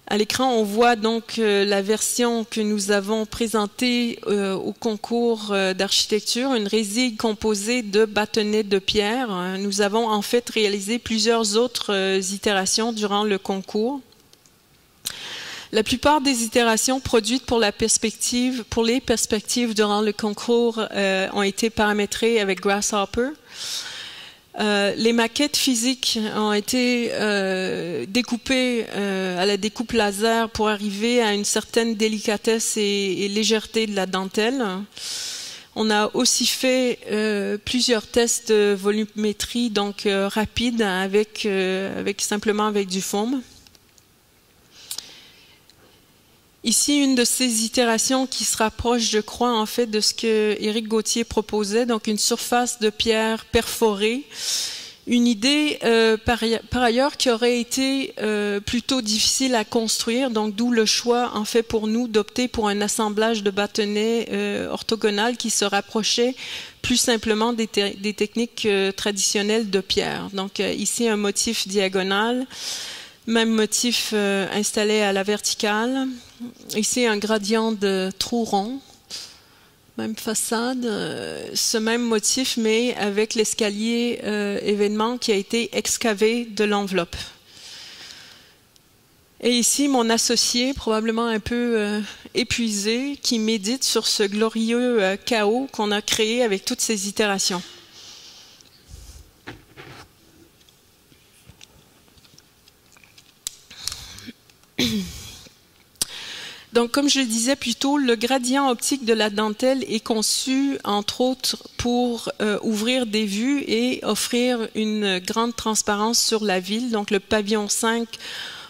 À l'écran, on voit donc la version que nous avons présentée au concours d'architecture, une résille composée de bâtonnets de pierre. Nous avons en fait réalisé plusieurs autres itérations durant le concours. La plupart des itérations produites pour les perspectives durant le concours ont été paramétrées avec Grasshopper. Les maquettes physiques ont été découpées à la découpe laser pour arriver à une certaine délicatesse et légèreté de la dentelle. On a aussi fait plusieurs tests de volumétrie, donc rapides, simplement avec du foam. Ici, une de ces itérations qui se rapproche, je crois, en fait, de ce que Éric Gauthier proposait, donc une surface de pierre perforée. Une idée, par ailleurs, qui aurait été plutôt difficile à construire, donc d'où le choix, en fait, pour nous, d'opter pour un assemblage de bâtonnets orthogonal qui se rapprochait plus simplement des techniques traditionnelles de pierre. Donc ici, un motif diagonal. Même motif installé à la verticale. Ici, un gradient de trou rond. Même façade. Ce même motif, mais avec l'escalier événement qui a été excavé de l'enveloppe. Et ici, mon associé, probablement un peu épuisé, qui médite sur ce glorieux chaos qu'on a créé avec toutes ces itérations. Donc, comme je le disais plus tôt, le gradient optique de la dentelle est conçu, entre autres, pour ouvrir des vues et offrir une grande transparence sur la ville. Donc, le pavillon 5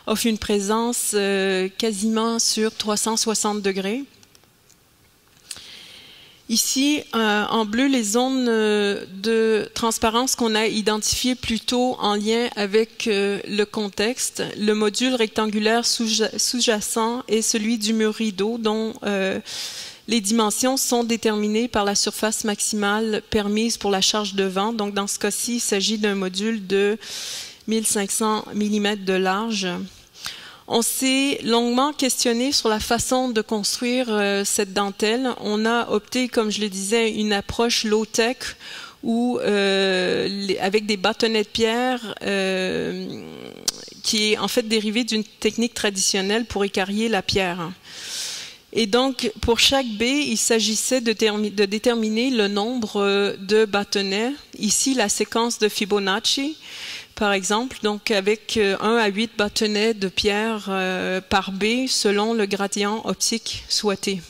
offre une présence quasiment sur 360 degrés. Ici, en bleu, les zones de transparence qu'on a identifiées plutôt en lien avec le contexte. Le module rectangulaire sous-jacent est celui du mur rideau dont les dimensions sont déterminées par la surface maximale permise pour la charge de vent. Donc, dans ce cas-ci, il s'agit d'un module de 1500 mm de large. On s'est longuement questionné sur la façon de construire cette dentelle. On a opté, comme je le disais, une approche low-tech où, avec des bâtonnets de pierre qui est en fait dérivée d'une technique traditionnelle pour écarrier la pierre. Et donc, pour chaque baie, il s'agissait de déterminer le nombre de bâtonnets. Ici, la séquence de Fibonacci, par exemple, donc avec 1 à 8 bâtonnets de pierre par baie selon le gradient optique souhaité.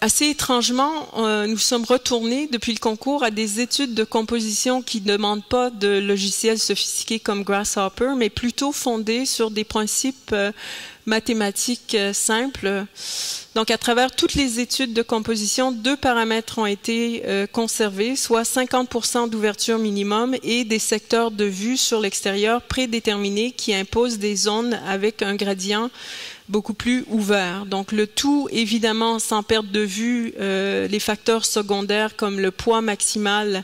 Assez étrangement, nous sommes retournés depuis le concours à des études de composition qui ne demandent pas de logiciels sophistiqués comme Grasshopper, mais plutôt fondées sur des principes mathématiques simples. Donc, à travers toutes les études de composition, 2 paramètres ont été conservés, soit 50% d'ouverture minimum et des secteurs de vue sur l'extérieur prédéterminés qui imposent des zones avec un gradient beaucoup plus ouvert. Donc, le tout, évidemment, sans perdre de vue les facteurs secondaires comme le poids maximal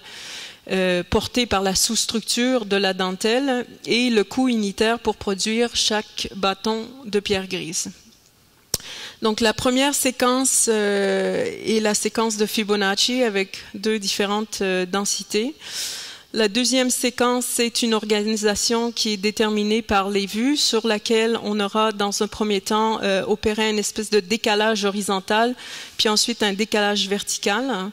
porté par la sous-structure de la dentelle et le coût unitaire pour produire chaque bâton de pierre grise. Donc, la première séquence est la séquence de Fibonacci avec 2 différentes densités. La deuxième séquence, c'est une organisation qui est déterminée par les vues sur laquelle on aura dans un premier temps opéré une espèce de décalage horizontal, puis ensuite un décalage vertical.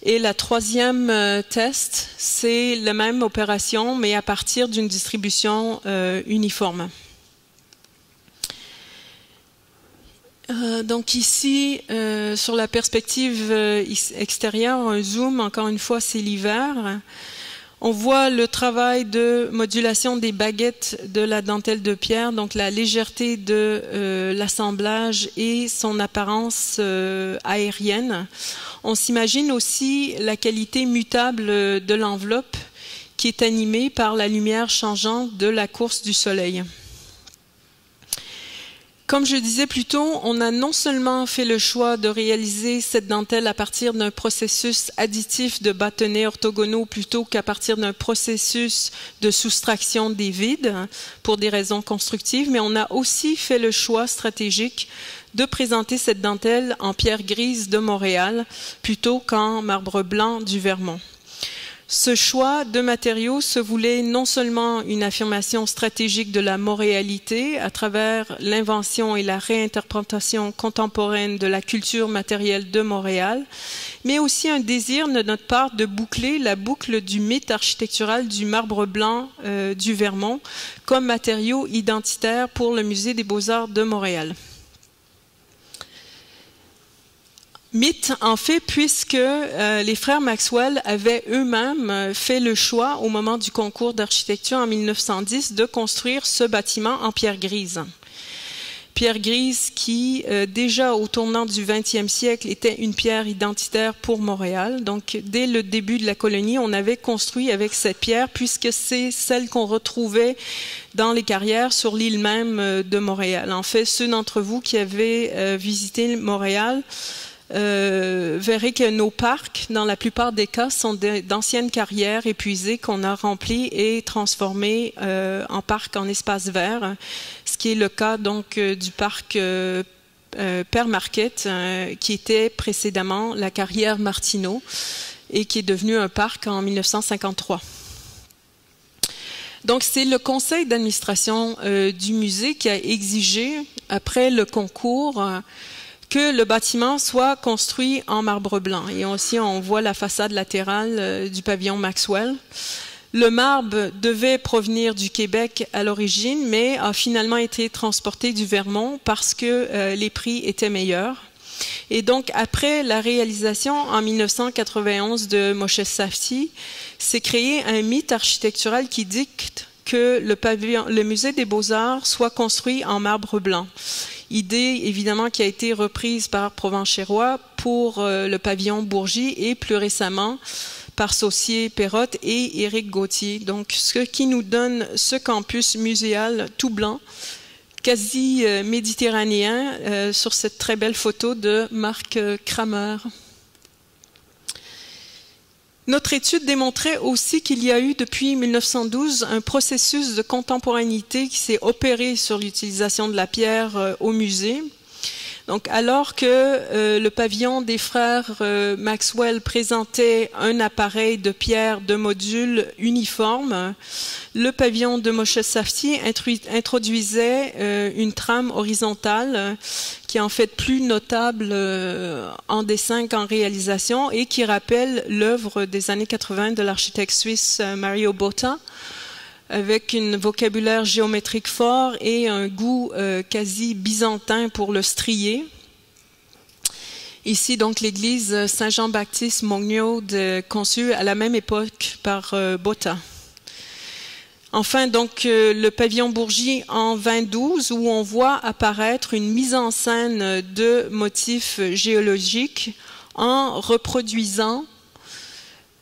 Et la troisième test, c'est la même opération, mais à partir d'une distribution uniforme. Donc ici, sur la perspective extérieure, un zoom, encore une fois, c'est l'hiver. On voit le travail de modulation des baguettes de la dentelle de pierre, donc la légèreté de l'assemblage et son apparence aérienne. On s'imagine aussi la qualité mutable de l'enveloppe qui est animée par la lumière changeante de la course du soleil. Comme je disais plus tôt, on a non seulement fait le choix de réaliser cette dentelle à partir d'un processus additif de bâtonnets orthogonaux plutôt qu'à partir d'un processus de soustraction des vides pour des raisons constructives, mais on a aussi fait le choix stratégique de présenter cette dentelle en pierre grise de Montréal plutôt qu'en marbre blanc du Vermont. Ce choix de matériaux se voulait non seulement une affirmation stratégique de la montréalité à travers l'invention et la réinterprétation contemporaine de la culture matérielle de Montréal, mais aussi un désir de notre part de boucler la boucle du mythe architectural du marbre blanc du Vermont comme matériau identitaire pour le Musée des Beaux-Arts de Montréal. Mythe, en fait, puisque les frères Maxwell avaient eux-mêmes fait le choix, au moment du concours d'architecture en 1910, de construire ce bâtiment en pierre grise. Pierre grise qui, déjà au tournant du 20e siècle, était une pierre identitaire pour Montréal. Donc, dès le début de la colonie, on avait construit avec cette pierre, puisque c'est celle qu'on retrouvait dans les carrières sur l'île même de Montréal. En fait, ceux d'entre vous qui avaient visité Montréal verrez que nos parcs, dans la plupart des cas, sont d'anciennes carrières épuisées qu'on a remplies et transformées en parcs en espaces verts, ce qui est le cas donc du parc Père Marquette, qui était précédemment la carrière Martineau et qui est devenu un parc en 1953. Donc, c'est le conseil d'administration du musée qui a exigé, après le concours, que le bâtiment soit construit en marbre blanc. Et aussi, on voit la façade latérale du pavillon Maxwell. Le marbre devait provenir du Québec à l'origine, mais a finalement été transporté du Vermont parce que les prix étaient meilleurs. Et donc, après la réalisation en 1991 de Moshe Safdie, s'est créé un mythe architectural qui dicte que le musée des Beaux-Arts soit construit en marbre blanc. Idée évidemment qui a été reprise par Provencher-Roy pour le pavillon Bourgie et plus récemment par Saucier-Perrotte et Éric Gauthier. Donc, ce qui nous donne ce campus muséal tout blanc, quasi méditerranéen, sur cette très belle photo de Marc Kramer. Notre étude démontrait aussi qu'il y a eu depuis 1912 un processus de contemporanéité qui s'est opéré sur l'utilisation de la pierre au musée. Donc, alors que le pavillon des frères Maxwell présentait un appareil de pierre de module uniforme, le pavillon de Moshe Safdie introduisait une trame horizontale qui est en fait plus notable en dessin qu'en réalisation et qui rappelle l'œuvre des années 80 de l'architecte suisse Mario Botta, avec un vocabulaire géométrique fort et un goût quasi byzantin pour le strié. Ici, donc, l'église Saint-Jean-Baptiste Mognaud, conçue à la même époque par Botta. Enfin, donc, le pavillon Bourgie en 2012, où on voit apparaître une mise en scène de motifs géologiques en reproduisant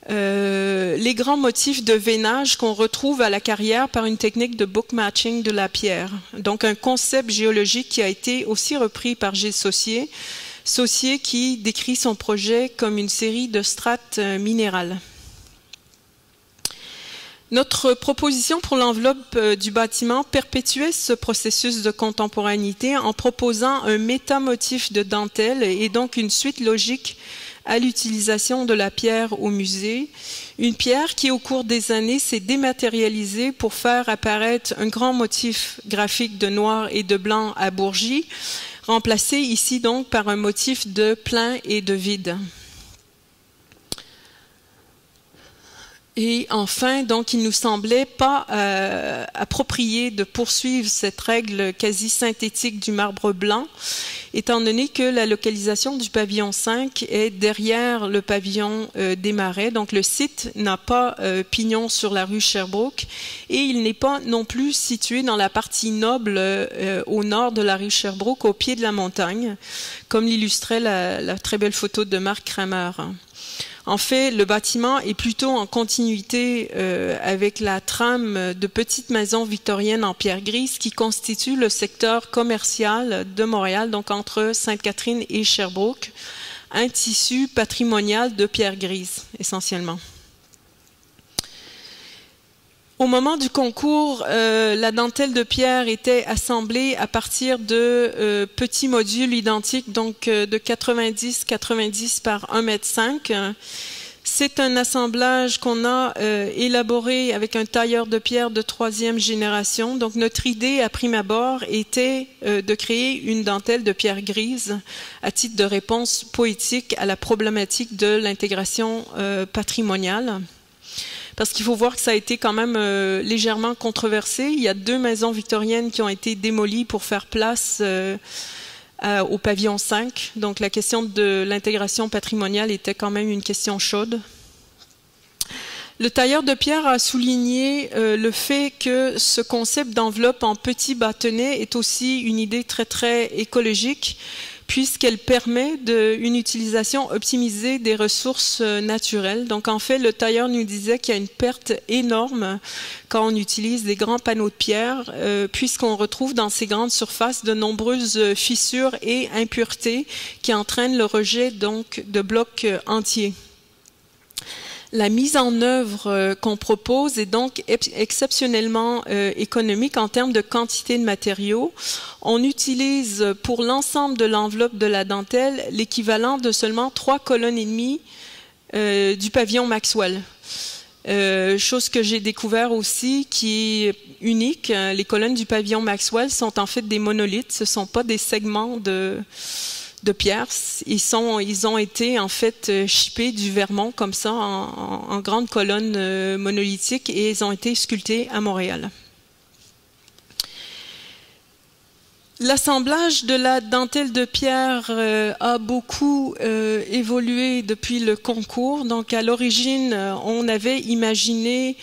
les grands motifs de veinage qu'on retrouve à la carrière par une technique de book matching de la pierre. Donc, un concept géologique qui a été aussi repris par Gilles Saussier, qui décrit son projet comme une série de strates minérales. Notre proposition pour l'enveloppe du bâtiment perpétuait ce processus de contemporanéité en proposant un métamotif de dentelle et donc une suite logique à l'utilisation de la pierre au musée. Une pierre qui, au cours des années, s'est dématérialisée pour faire apparaître un grand motif graphique de noir et de blanc à Bourgie, remplacé ici donc par un motif de plein et de vide. Et enfin, donc, il nous semblait pas approprié de poursuivre cette règle quasi synthétique du marbre blanc, étant donné que la localisation du pavillon 5 est derrière le pavillon des Marais. Donc, le site n'a pas pignon sur la rue Sherbrooke et il n'est pas non plus situé dans la partie noble au nord de la rue Sherbrooke, au pied de la montagne, comme l'illustrait la très belle photo de Marc Kramer. En fait, le bâtiment est plutôt en continuité avec la trame de petites maisons victoriennes en pierre grise qui constituent le secteur commercial de Montréal, donc entre Sainte-Catherine et Sherbrooke, un tissu patrimonial de pierre grise essentiellement. Au moment du concours, la dentelle de pierre était assemblée à partir de petits modules identiques, donc de 90 par 1,5 m. C'est un assemblage qu'on a élaboré avec un tailleur de pierre de 3e génération. Donc notre idée à prime abord était de créer une dentelle de pierre grise à titre de réponse poétique à la problématique de l'intégration patrimoniale. Parce qu'il faut voir que ça a été quand même légèrement controversé. Il y a 2 maisons victoriennes qui ont été démolies pour faire place au pavillon 5. Donc la question de l'intégration patrimoniale était quand même une question chaude. Le tailleur de pierre a souligné le fait que ce concept d'enveloppe en petits bâtonnets est aussi une idée très très écologique, puisqu'elle permet une utilisation optimisée des ressources naturelles. Donc en fait, le tailleur nous disait qu'il y a une perte énorme quand on utilise des grands panneaux de pierre, puisqu'on retrouve dans ces grandes surfaces de nombreuses fissures et impuretés qui entraînent le rejet donc de blocs entiers. La mise en œuvre qu'on propose est donc exceptionnellement économique en termes de quantité de matériaux. On utilise pour l'ensemble de l'enveloppe de la dentelle l'équivalent de seulement 3 colonnes et demie du pavillon Maxwell. Chose que j'ai découvert aussi qui est unique. Les colonnes du pavillon Maxwell sont en fait des monolithes, ce ne sont pas des segments de pierre. Ils ont été en fait chippés du Vermont comme ça en grandes colonnes monolithiques et ils ont été sculptés à Montréal. L'assemblage de la dentelle de pierre a beaucoup évolué depuis le concours. Donc à l'origine, on avait imaginé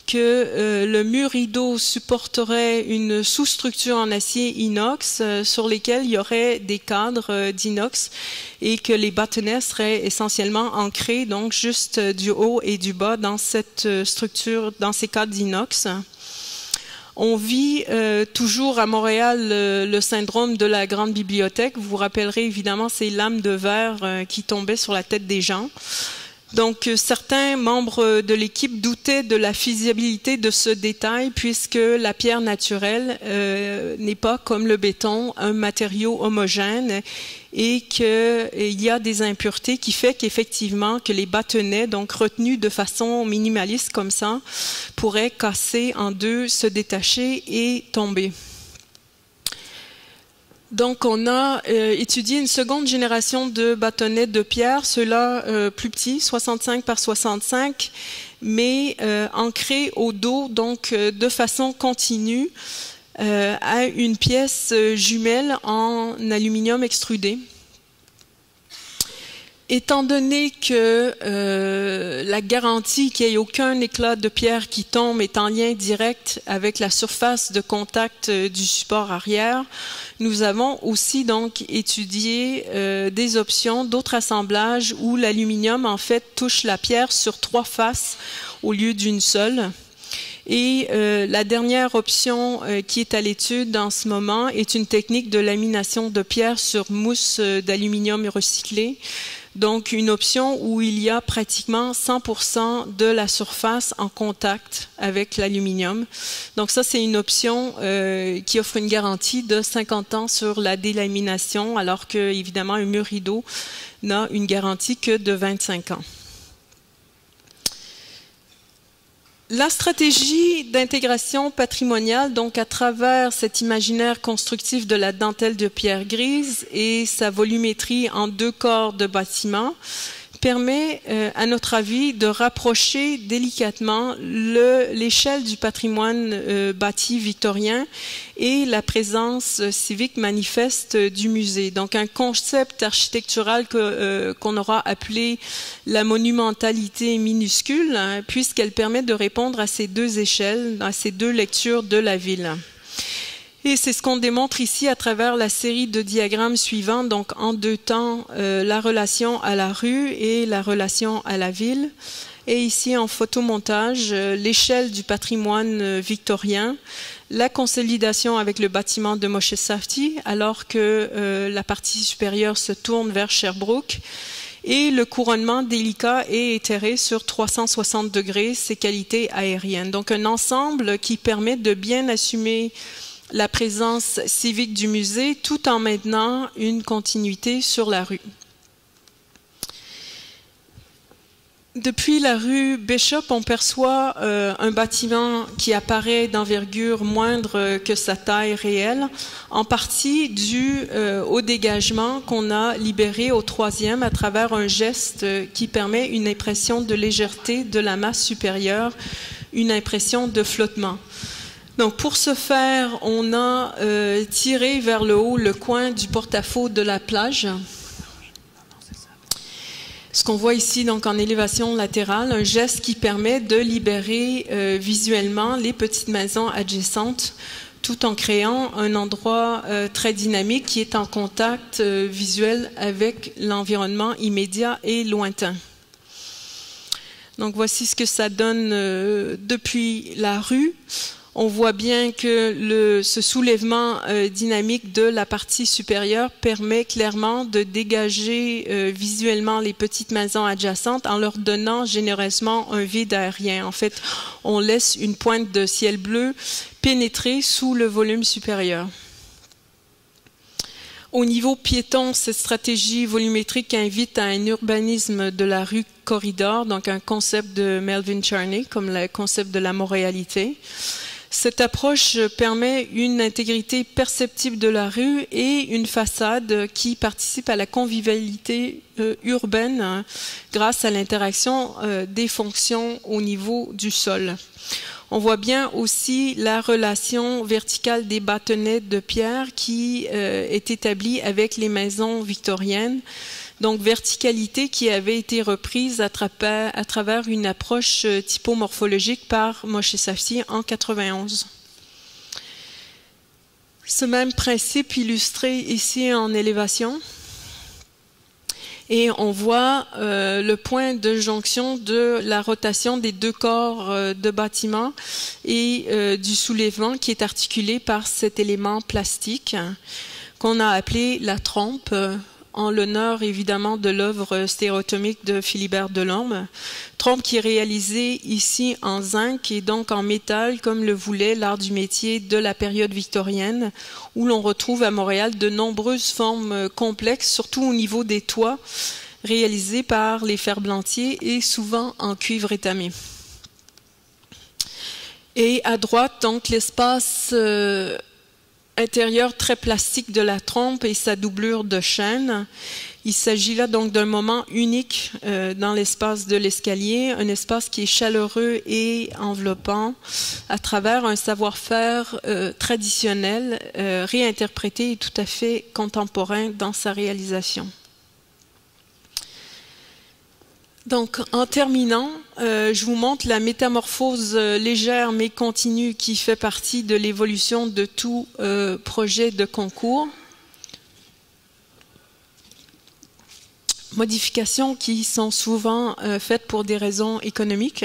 que le mur rideau supporterait une sous-structure en acier inox sur lesquels il y aurait des cadres d'inox et que les bâtonnets seraient essentiellement ancrés donc juste du haut et du bas dans cette structure, dans ces cadres d'inox. On vit toujours à Montréal le syndrome de la grande bibliothèque. Vous vous rappellerez évidemment ces lames de verre qui tombaient sur la tête des gens. Donc, certains membres de l'équipe doutaient de la faisabilité de ce détail puisque la pierre naturelle n'est pas comme le béton un matériau homogène et qu'il y a des impuretés qui fait qu'effectivement que les bâtonnets, donc retenus de façon minimaliste comme ça, pourraient casser en deux, se détacher et tomber. Donc, on a étudié une seconde génération de bâtonnets de pierre, ceux-là plus petits, 65 par 65, mais ancrés au dos, donc de façon continue, à une pièce jumelle en aluminium extrudé. Étant donné que la garantie qu'il n'y ait aucun éclat de pierre qui tombe est en lien direct avec la surface de contact du support arrière, nous avons aussi donc étudié des options d'autres assemblages où l'aluminium en fait touche la pierre sur 3 faces au lieu d'une seule. Et la dernière option qui est à l'étude en ce moment est une technique de lamination de pierre sur mousse d'aluminium recyclé. Donc, une option où il y a pratiquement 100% de la surface en contact avec l'aluminium. Donc, ça, c'est une option qui offre une garantie de 50 ans sur la délamination, alors que, évidemment, un mur rideau n'a une garantie que de 25 ans. La stratégie d'intégration patrimoniale, donc à travers cet imaginaire constructif de la dentelle de pierre grise et sa volumétrie en 2 corps de bâtiment, permet, à notre avis, de rapprocher délicatement l'échelle du patrimoine bâti victorien et la présence civique manifeste du musée. Donc un concept architectural qu'on aura appelé la monumentalité minuscule, hein, puisqu'elle permet de répondre à ces 2 échelles, à ces 2 lectures de la ville. Et c'est ce qu'on démontre ici à travers la série de diagrammes suivants, donc en 2 temps, la relation à la rue et la relation à la ville. Et ici en photomontage, l'échelle du patrimoine victorien, la consolidation avec le bâtiment de Moshe Safdie, alors que la partie supérieure se tourne vers Sherbrooke, et le couronnement délicat et éthéré sur 360 degrés, ses qualités aériennes. Donc un ensemble qui permet de bien assumer la présence civique du musée tout en maintenant une continuité sur la rue. Depuis la rue Bishop, on perçoit un bâtiment qui apparaît d'envergure moindre que sa taille réelle, en partie dû au dégagement qu'on a libéré au 3e à travers un geste qui permet une impression de légèreté de la masse supérieure, une impression de flottement. Donc pour ce faire, on a tiré vers le haut le coin du porte-à-faux de la plage. Ce qu'on voit ici donc en élévation latérale, un geste qui permet de libérer visuellement les petites maisons adjacentes tout en créant un endroit très dynamique qui est en contact visuel avec l'environnement immédiat et lointain. Donc voici ce que ça donne depuis la rue. On voit bien que ce soulèvement dynamique de la partie supérieure permet clairement de dégager visuellement les petites maisons adjacentes en leur donnant généreusement un vide aérien. En fait, on laisse une pointe de ciel bleu pénétrer sous le volume supérieur. Au niveau piéton, cette stratégie volumétrique invite à un urbanisme de la rue corridor, donc un concept de Melvin Charney, comme le concept de la montréalité. Cette approche permet une intégrité perceptible de la rue et une façade qui participe à la convivialité urbaine grâce à l'interaction des fonctions au niveau du sol. On voit bien aussi la relation verticale des bâtonnets de pierre qui est établie avec les maisons victoriennes. Donc, verticalité qui avait été reprise à travers une approche typomorphologique par Moshe Safdie en 91. Ce même principe illustré ici en élévation. Et on voit le point de jonction de la rotation des 2 corps de bâtiment et du soulèvement qui est articulé par cet élément plastique qu'on a appelé la trompe, en l'honneur évidemment de l'œuvre stéréotomique de Philibert Delorme, trompe qui est réalisée ici en zinc et donc en métal comme le voulait l'art du métier de la période victorienne, où l'on retrouve à Montréal de nombreuses formes complexes, surtout au niveau des toits, réalisées par les ferblantiers et souvent en cuivre étamé. Et à droite, donc, l'espace intérieur très plastique de la trompe et sa doublure de chaîne. Il s'agit là donc d'un moment unique dans l'espace de l'escalier, un espace qui est chaleureux et enveloppant à travers un savoir-faire traditionnel, réinterprété et tout à fait contemporain dans sa réalisation. Donc, en terminant, je vous montre la métamorphose légère mais continue qui fait partie de l'évolution de tout projet de concours. Modifications qui sont souvent faites pour des raisons économiques.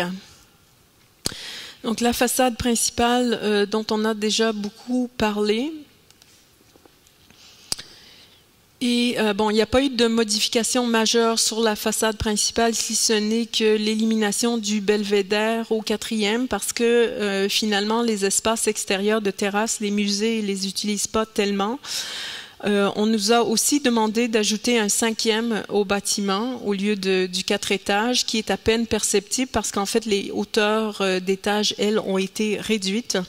Donc, la façade principale dont on a déjà beaucoup parlé. Et bon, il n'y a pas eu de modification majeure sur la façade principale, si ce n'est que l'élimination du belvédère au 4e, parce que finalement, les espaces extérieurs de terrasse, les musées ne les utilisent pas tellement. On nous a aussi demandé d'ajouter un 5e au bâtiment au lieu du 4 étages, qui est à peine perceptible parce qu'en fait, les hauteurs d'étages, elles, ont été réduites.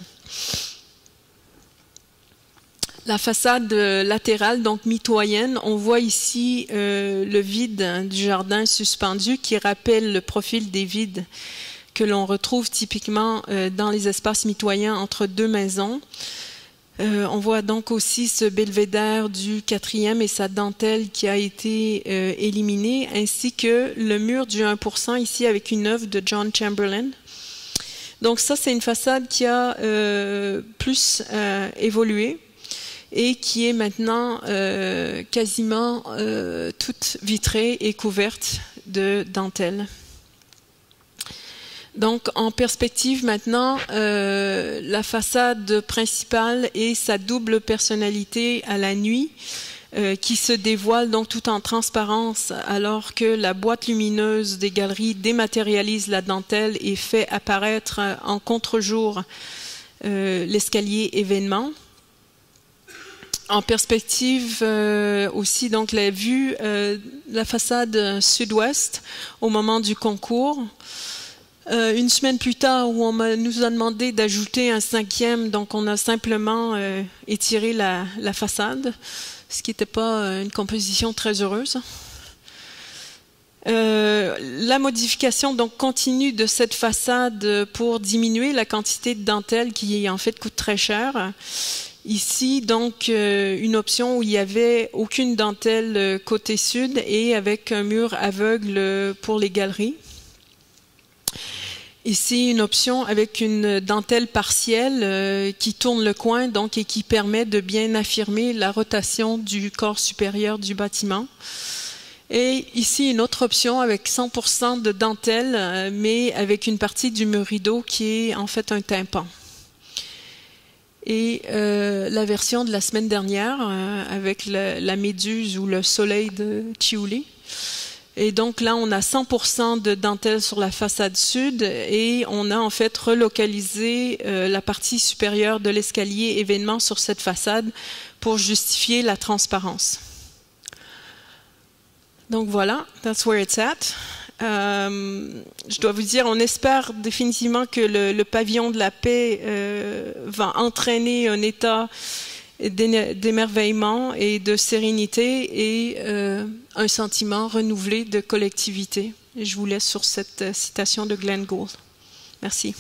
La façade latérale, donc mitoyenne, on voit ici le vide du jardin suspendu qui rappelle le profil des vides que l'on retrouve typiquement dans les espaces mitoyens entre deux maisons. On voit donc aussi ce belvédère du 4e et sa dentelle qui a été éliminée, ainsi que le mur du 1% ici avec une œuvre de John Chamberlain. Donc ça, c'est une façade qui a plus évolué et qui est maintenant quasiment toute vitrée et couverte de dentelle. Donc, en perspective maintenant, la façade principale et sa double personnalité à la nuit qui se dévoile donc tout en transparence alors que la boîte lumineuse des galeries dématérialise la dentelle et fait apparaître en contre-jour l'escalier événement. En perspective aussi, donc la vue, la façade sud-ouest au moment du concours. Une semaine plus tard, où on nous a demandé d'ajouter un 5e, donc on a simplement étiré la façade, ce qui n'était pas une composition très heureuse. La modification donc continue de cette façade pour diminuer la quantité de dentelle qui en fait coûte très cher. Ici, donc, une option où il n'y avait aucune dentelle côté sud et avec un mur aveugle pour les galeries. Ici, une option avec une dentelle partielle qui tourne le coin donc, et qui permet de bien affirmer la rotation du corps supérieur du bâtiment. Et ici, une autre option avec 100% de dentelle, mais avec une partie du mur rideau qui est en fait un tympan. Et la version de la semaine dernière avec la méduse ou le soleil de Chiuli. Et donc là, on a 100% de dentelle sur la façade sud et on a en fait relocalisé la partie supérieure de l'escalier événement sur cette façade pour justifier la transparence. Donc voilà, that's where it's at. Je dois vous dire, on espère définitivement que le pavillon de la paix va entraîner un état d'émerveillement et de sérénité et un sentiment renouvelé de collectivité. Et je vous laisse sur cette citation de Glenn Gould. Merci.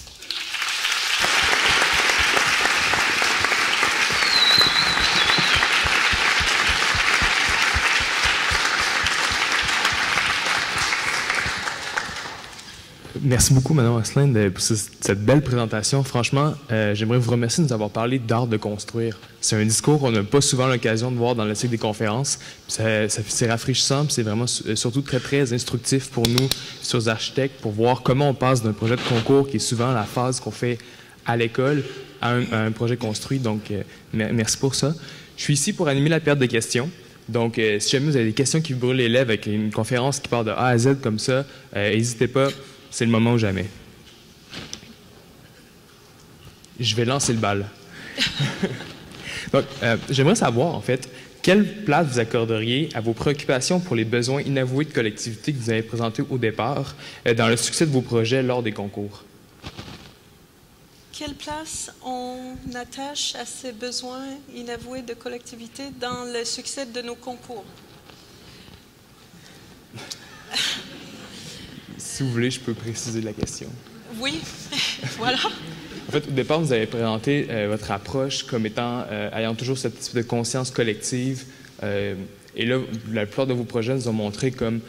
Merci beaucoup, Mme Asselin, pour cette belle présentation. Franchement, j'aimerais vous remercier de nous avoir parlé d'art de construire. C'est un discours qu'on n'a pas souvent l'occasion de voir dans le cycle des conférences. C'est rafraîchissant, c'est vraiment surtout très, très instructif pour nous, sur les architectes, pour voir comment on passe d'un projet de concours, qui est souvent la phase qu'on fait à l'école, à un projet construit. Donc, merci pour ça. Je suis ici pour animer la période de questions. Donc, si jamais vous avez des questions qui vous brûlent les lèvres avec une conférence qui part de A à Z comme ça, n'hésitez pas. C'est le moment ou jamais. Je vais lancer le bal. Donc, j'aimerais savoir, en fait, quelle place vous accorderiez à vos préoccupations pour les besoins inavoués de collectivité que vous avez présentés au départ dans le succès de vos projets lors des concours? Quelle place on attache à ces besoins inavoués de collectivité dans le succès de nos concours? Si vous voulez, je peux préciser la question. Oui, voilà. En fait, au départ, vous avez présenté votre approche comme étant ayant toujours cette espèce de conscience collective Et là, la plupart de vos projets nous ont montré comme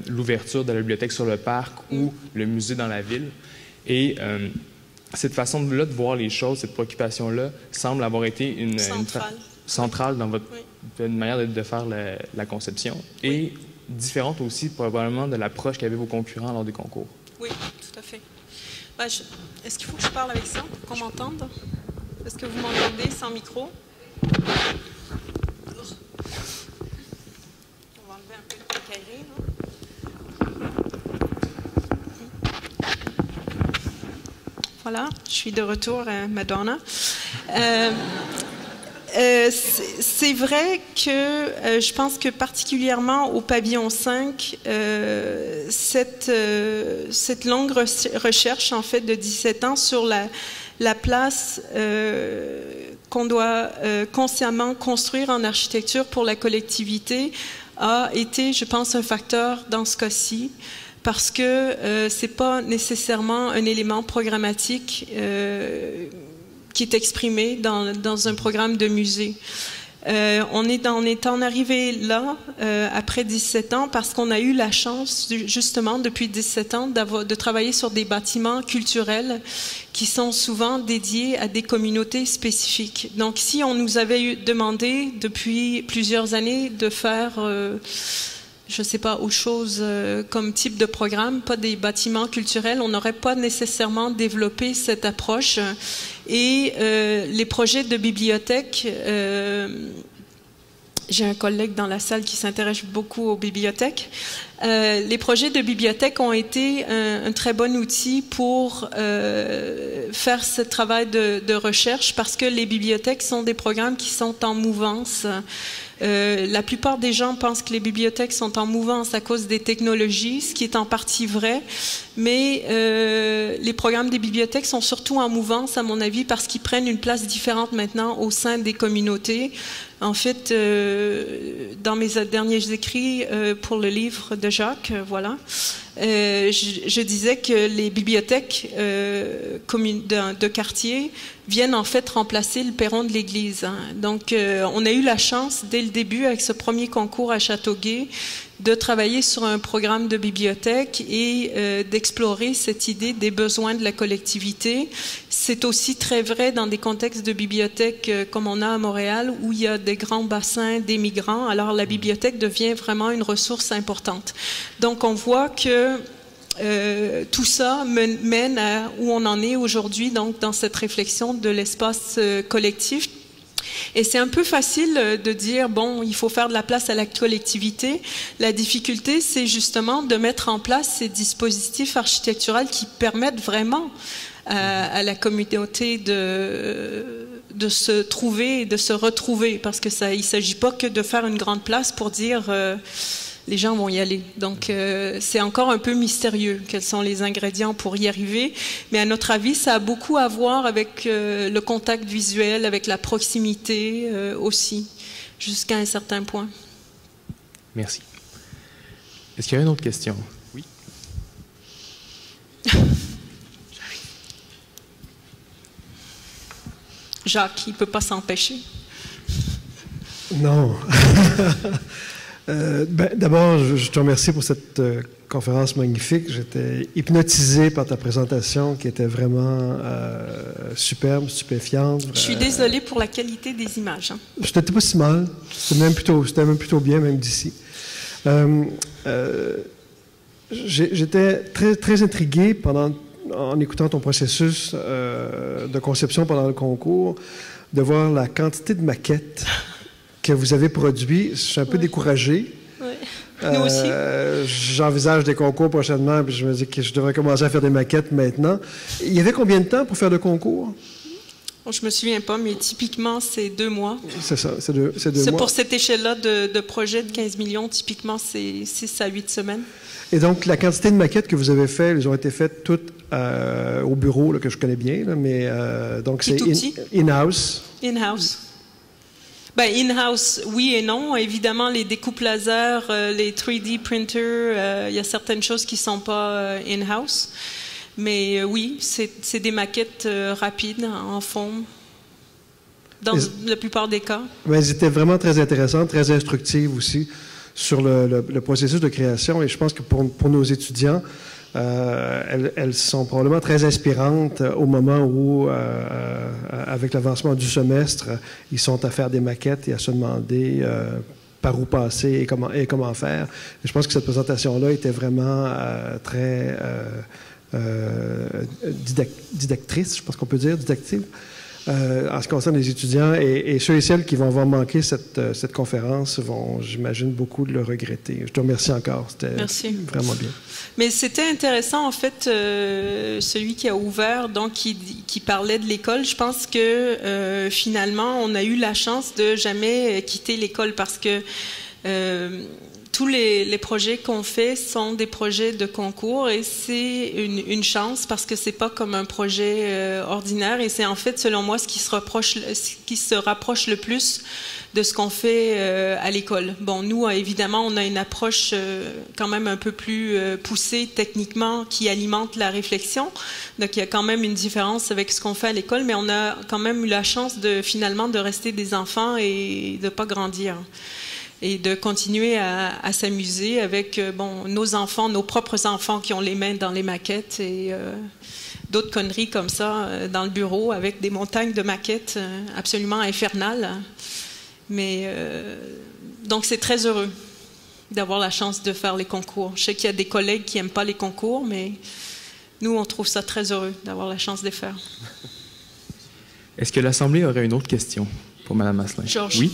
l'ouverture de la bibliothèque sur le parc ou le musée dans la ville. Et cette façon-là de voir les choses, cette préoccupation-là, semble avoir été une centrale dans votre manière de faire la conception et différente aussi probablement de l'approche qu'avaient vos concurrents lors des concours. Oui, tout à fait. Ben, est-ce qu'il faut que je parle avec ça pour qu'on m'entende? Est-ce que vous m'entendez sans micro? On va enlever un peu le cahier. Voilà, je suis de retour à Madonna. C'est vrai que je pense que particulièrement au pavillon 5, cette longue recherche en fait de 17 ans sur la place qu'on doit consciemment construire en architecture pour la collectivité a été, je pense, un facteur dans ce cas-ci. Parce que ce n'est pas nécessairement un élément programmatique qui est exprimé dans un programme de musée. On est en arrivé là, après 17 ans, parce qu'on a eu la chance, justement, depuis 17 ans, de travailler sur des bâtiments culturels qui sont souvent dédiés à des communautés spécifiques. Donc, si on nous avait demandé depuis plusieurs années de faire... je ne sais pas, autre chose comme type de programme, pas des bâtiments culturels, on n'aurait pas nécessairement développé cette approche. Et les projets de bibliothèque, j'ai un collègue dans la salle qui s'intéresse beaucoup aux bibliothèques. Les projets de bibliothèque ont été un très bon outil pour faire ce travail de recherche parce que les bibliothèques sont des programmes qui sont en mouvance. La plupart des gens pensent que les bibliothèques sont en mouvance à cause des technologies, ce qui est en partie vrai, mais les programmes des bibliothèques sont surtout en mouvance, à mon avis, parce qu'ils prennent une place différente maintenant au sein des communautés. En fait, dans mes derniers écrits pour le livre de Jacques, voilà, je disais que les bibliothèques de quartier viennent en fait remplacer le perron de l'église. Hein. Donc, on a eu la chance, dès le début, avec ce premier concours à Châteauguay, de travailler sur un programme de bibliothèque et d'explorer cette idée des besoins de la collectivité. C'est aussi très vrai dans des contextes de bibliothèque comme on a à Montréal, où il y a des grands bassins d'émigrants. Alors, la bibliothèque devient vraiment une ressource importante. Donc, on voit que tout ça mène à où on en est aujourd'hui, donc dans cette réflexion de l'espace collectif. Et c'est un peu facile de dire, bon, il faut faire de la place à la collectivité. La difficulté, c'est justement de mettre en place ces dispositifs architecturaux qui permettent vraiment à la communauté de se trouver et de se retrouver. Parce que il ne s'agit pas que de faire une grande place pour dire... les gens vont y aller. Donc, c'est encore un peu mystérieux quels sont les ingrédients pour y arriver. Mais à notre avis, ça a beaucoup à voir avec le contact visuel, avec la proximité aussi, jusqu'à un certain point. Merci. Est-ce qu'il y a une autre question? Oui. Jacques, il ne peut pas s'empêcher. Non. D'abord, je te remercie pour cette conférence magnifique. J'étais hypnotisé par ta présentation qui était vraiment superbe, stupéfiante. Je suis désolée pour la qualité des images. Hein. C'était pas si mal. C'était même plutôt bien, même d'ici. J'étais très, très intrigué en écoutant ton processus de conception pendant le concours, de voir la quantité de maquettes que vous avez produit. Je suis un peu découragé. Oui. Nous aussi. J'envisage des concours prochainement, puis je me dis que je devrais commencer à faire des maquettes maintenant. Il y avait combien de temps pour faire le concours? Je ne me souviens pas, mais typiquement, c'est 2 mois. C'est ça, c'est 2 mois. Pour cette échelle-là de projet de 15 millions, typiquement, c'est 6 à 8 semaines. Et donc, la quantité de maquettes que vous avez faites, elles ont été faites toutes au bureau, là, que je connais bien, là, mais donc c'est in-house. In-house. Ben, in-house, oui et non. Évidemment, les découpes laser, les 3D printers, il y a certaines choses qui ne sont pas in-house. Mais oui, c'est des maquettes rapides, en forme. dans la plupart des cas. Mais elles étaient vraiment très intéressantes, très instructives aussi sur le processus de création. Et je pense que pour nos étudiants, elles sont probablement très inspirantes au moment où, avec l'avancement du semestre, ils sont à faire des maquettes et à se demander par où passer et comment faire. Et je pense que cette présentation-là était vraiment très didactrice, je pense qu'on peut dire, didactive, en ce qui concerne les étudiants. Et ceux et celles qui vont avoir manqué cette conférence vont, j'imagine, beaucoup le regretter. Je te remercie encore. C'était vraiment bien. Mais c'était intéressant, en fait, celui qui a ouvert, donc qui parlait de l'école. Je pense que finalement, on a eu la chance de jamais quitter l'école parce que tous les projets qu'on fait sont des projets de concours et c'est une chance parce que c'est pas comme un projet ordinaire et c'est en fait, selon moi, ce qui se rapproche le plus de ce qu'on fait à l'école. Bon, nous, évidemment, on a une approche quand même un peu plus poussée techniquement qui alimente la réflexion. Donc, il y a quand même une différence avec ce qu'on fait à l'école, mais on a quand même eu la chance finalement de rester des enfants et de pas grandir. Et de continuer à s'amuser avec nos enfants, nos propres enfants qui ont les mains dans les maquettes et d'autres conneries comme ça dans le bureau avec des montagnes de maquettes absolument infernales. Mais donc c'est très heureux d'avoir la chance de faire les concours. Je sais qu'il y a des collègues qui n'aiment pas les concours, mais nous on trouve ça très heureux d'avoir la chance de les faire. Est-ce que l'Assemblée aurait une autre question pour Mme Asselin? Georges. Oui.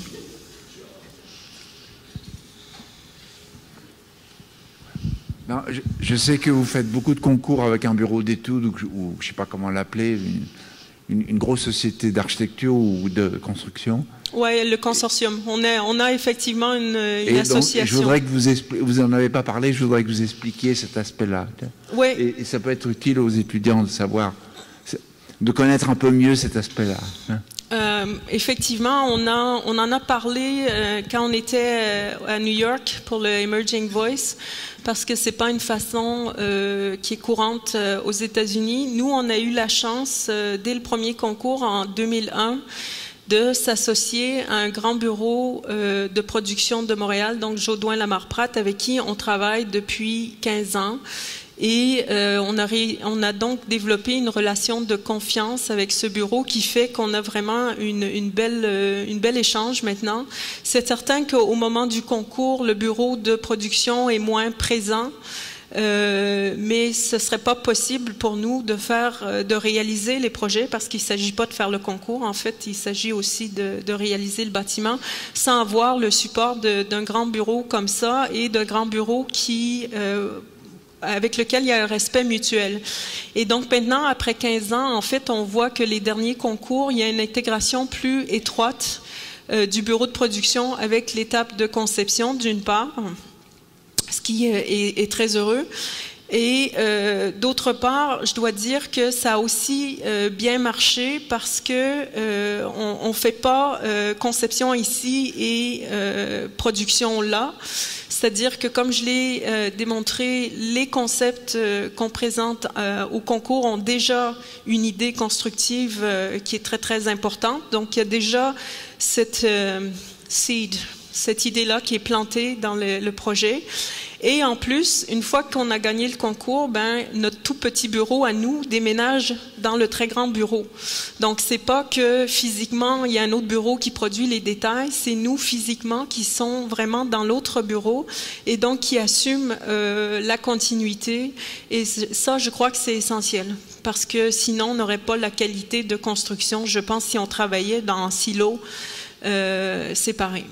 Non, je sais que vous faites beaucoup de concours avec un bureau d'études ou je ne sais pas comment l'appeler, une grosse société d'architecture ou de construction. Oui, le consortium. On a effectivement une association. Donc, je voudrais que vous en avez pas parlé, je voudrais que vous expliquiez cet aspect-là. Oui. Et ça peut être utile aux étudiants de savoir, de connaître un peu mieux cet aspect-là. Hein. Effectivement, on en a parlé quand on était à New York pour le Emerging Voice, parce que c'est pas une façon qui est courante aux États-Unis. Nous, on a eu la chance dès le premier concours en 2001 de s'associer à un grand bureau de production de Montréal, donc Jodoin-Lamarre-Pratt, avec qui on travaille depuis 15 ans. Et on a donc développé une relation de confiance avec ce bureau qui fait qu'on a vraiment une belle échange maintenant. C'est certain qu'au moment du concours, le bureau de production est moins présent, mais ce serait pas possible pour nous de réaliser les projets parce qu'il s'agit pas de faire le concours. En fait, il s'agit aussi de réaliser le bâtiment sans avoir le support d'un grand bureau comme ça et d'un grand bureau avec lequel il y a un respect mutuel. Et donc maintenant, après 15 ans, en fait, on voit que les derniers concours, il y a une intégration plus étroite du bureau de production avec l'étape de conception, d'une part, ce qui est très heureux. Et d'autre part, je dois dire que ça a aussi bien marché parce que on fait pas conception ici et production là. C'est-à-dire que, comme je l'ai démontré, les concepts qu'on présente au concours ont déjà une idée constructive qui est très, très importante. Donc, il y a déjà cette idée-là qui est plantée dans le projet. Et en plus, une fois qu'on a gagné le concours, notre tout petit bureau à nous déménage dans le très grand bureau. Donc, c'est pas que physiquement, il y a un autre bureau qui produit les détails, c'est nous physiquement qui sont vraiment dans l'autre bureau et donc qui assument la continuité. Et ça, je crois que c'est essentiel parce que sinon, on n'aurait pas la qualité de construction, je pense, si on travaillait dans silos séparés.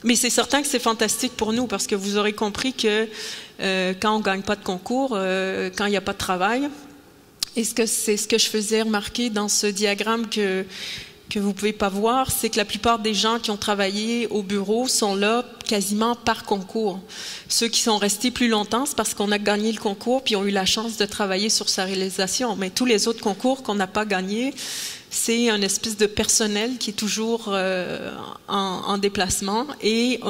Mais c'est certain que c'est fantastique pour nous parce que vous aurez compris que quand on ne gagne pas de concours, quand il n'y a pas de travail, et c'est ce que je faisais remarquer dans ce diagramme que vous ne pouvez pas voir, c'est que la plupart des gens qui ont travaillé au bureau sont là quasiment par concours. Ceux qui sont restés plus longtemps, c'est parce qu'on a gagné le concours puis ont eu la chance de travailler sur sa réalisation. Mais tous les autres concours qu'on n'a pas gagnés, c'est une espèce de personnel qui est toujours en déplacement et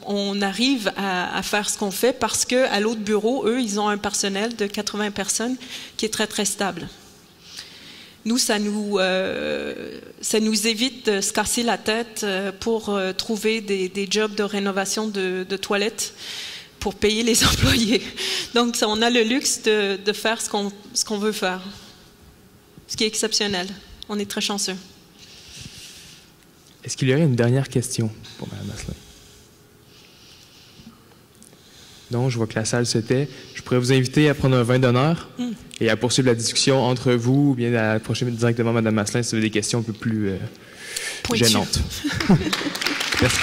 on arrive à faire ce qu'on fait parce qu'à l'autre bureau, eux, ils ont un personnel de 80 personnes qui est très, très stable. nous, ça nous évite de se casser la tête pour trouver des jobs de rénovation de toilettes pour payer les employés. Donc, on a le luxe de faire ce qu'on veut faire, ce qui est exceptionnel. On est très chanceux. Est-ce qu'il y aurait une dernière question pour Mme Asselin? Non, je vois que la salle se tait. Je pourrais vous inviter à prendre un vin d'honneur et à poursuivre la discussion entre vous ou bien à approcher directement Mme Asselin si vous avez des questions un peu plus gênantes. Merci.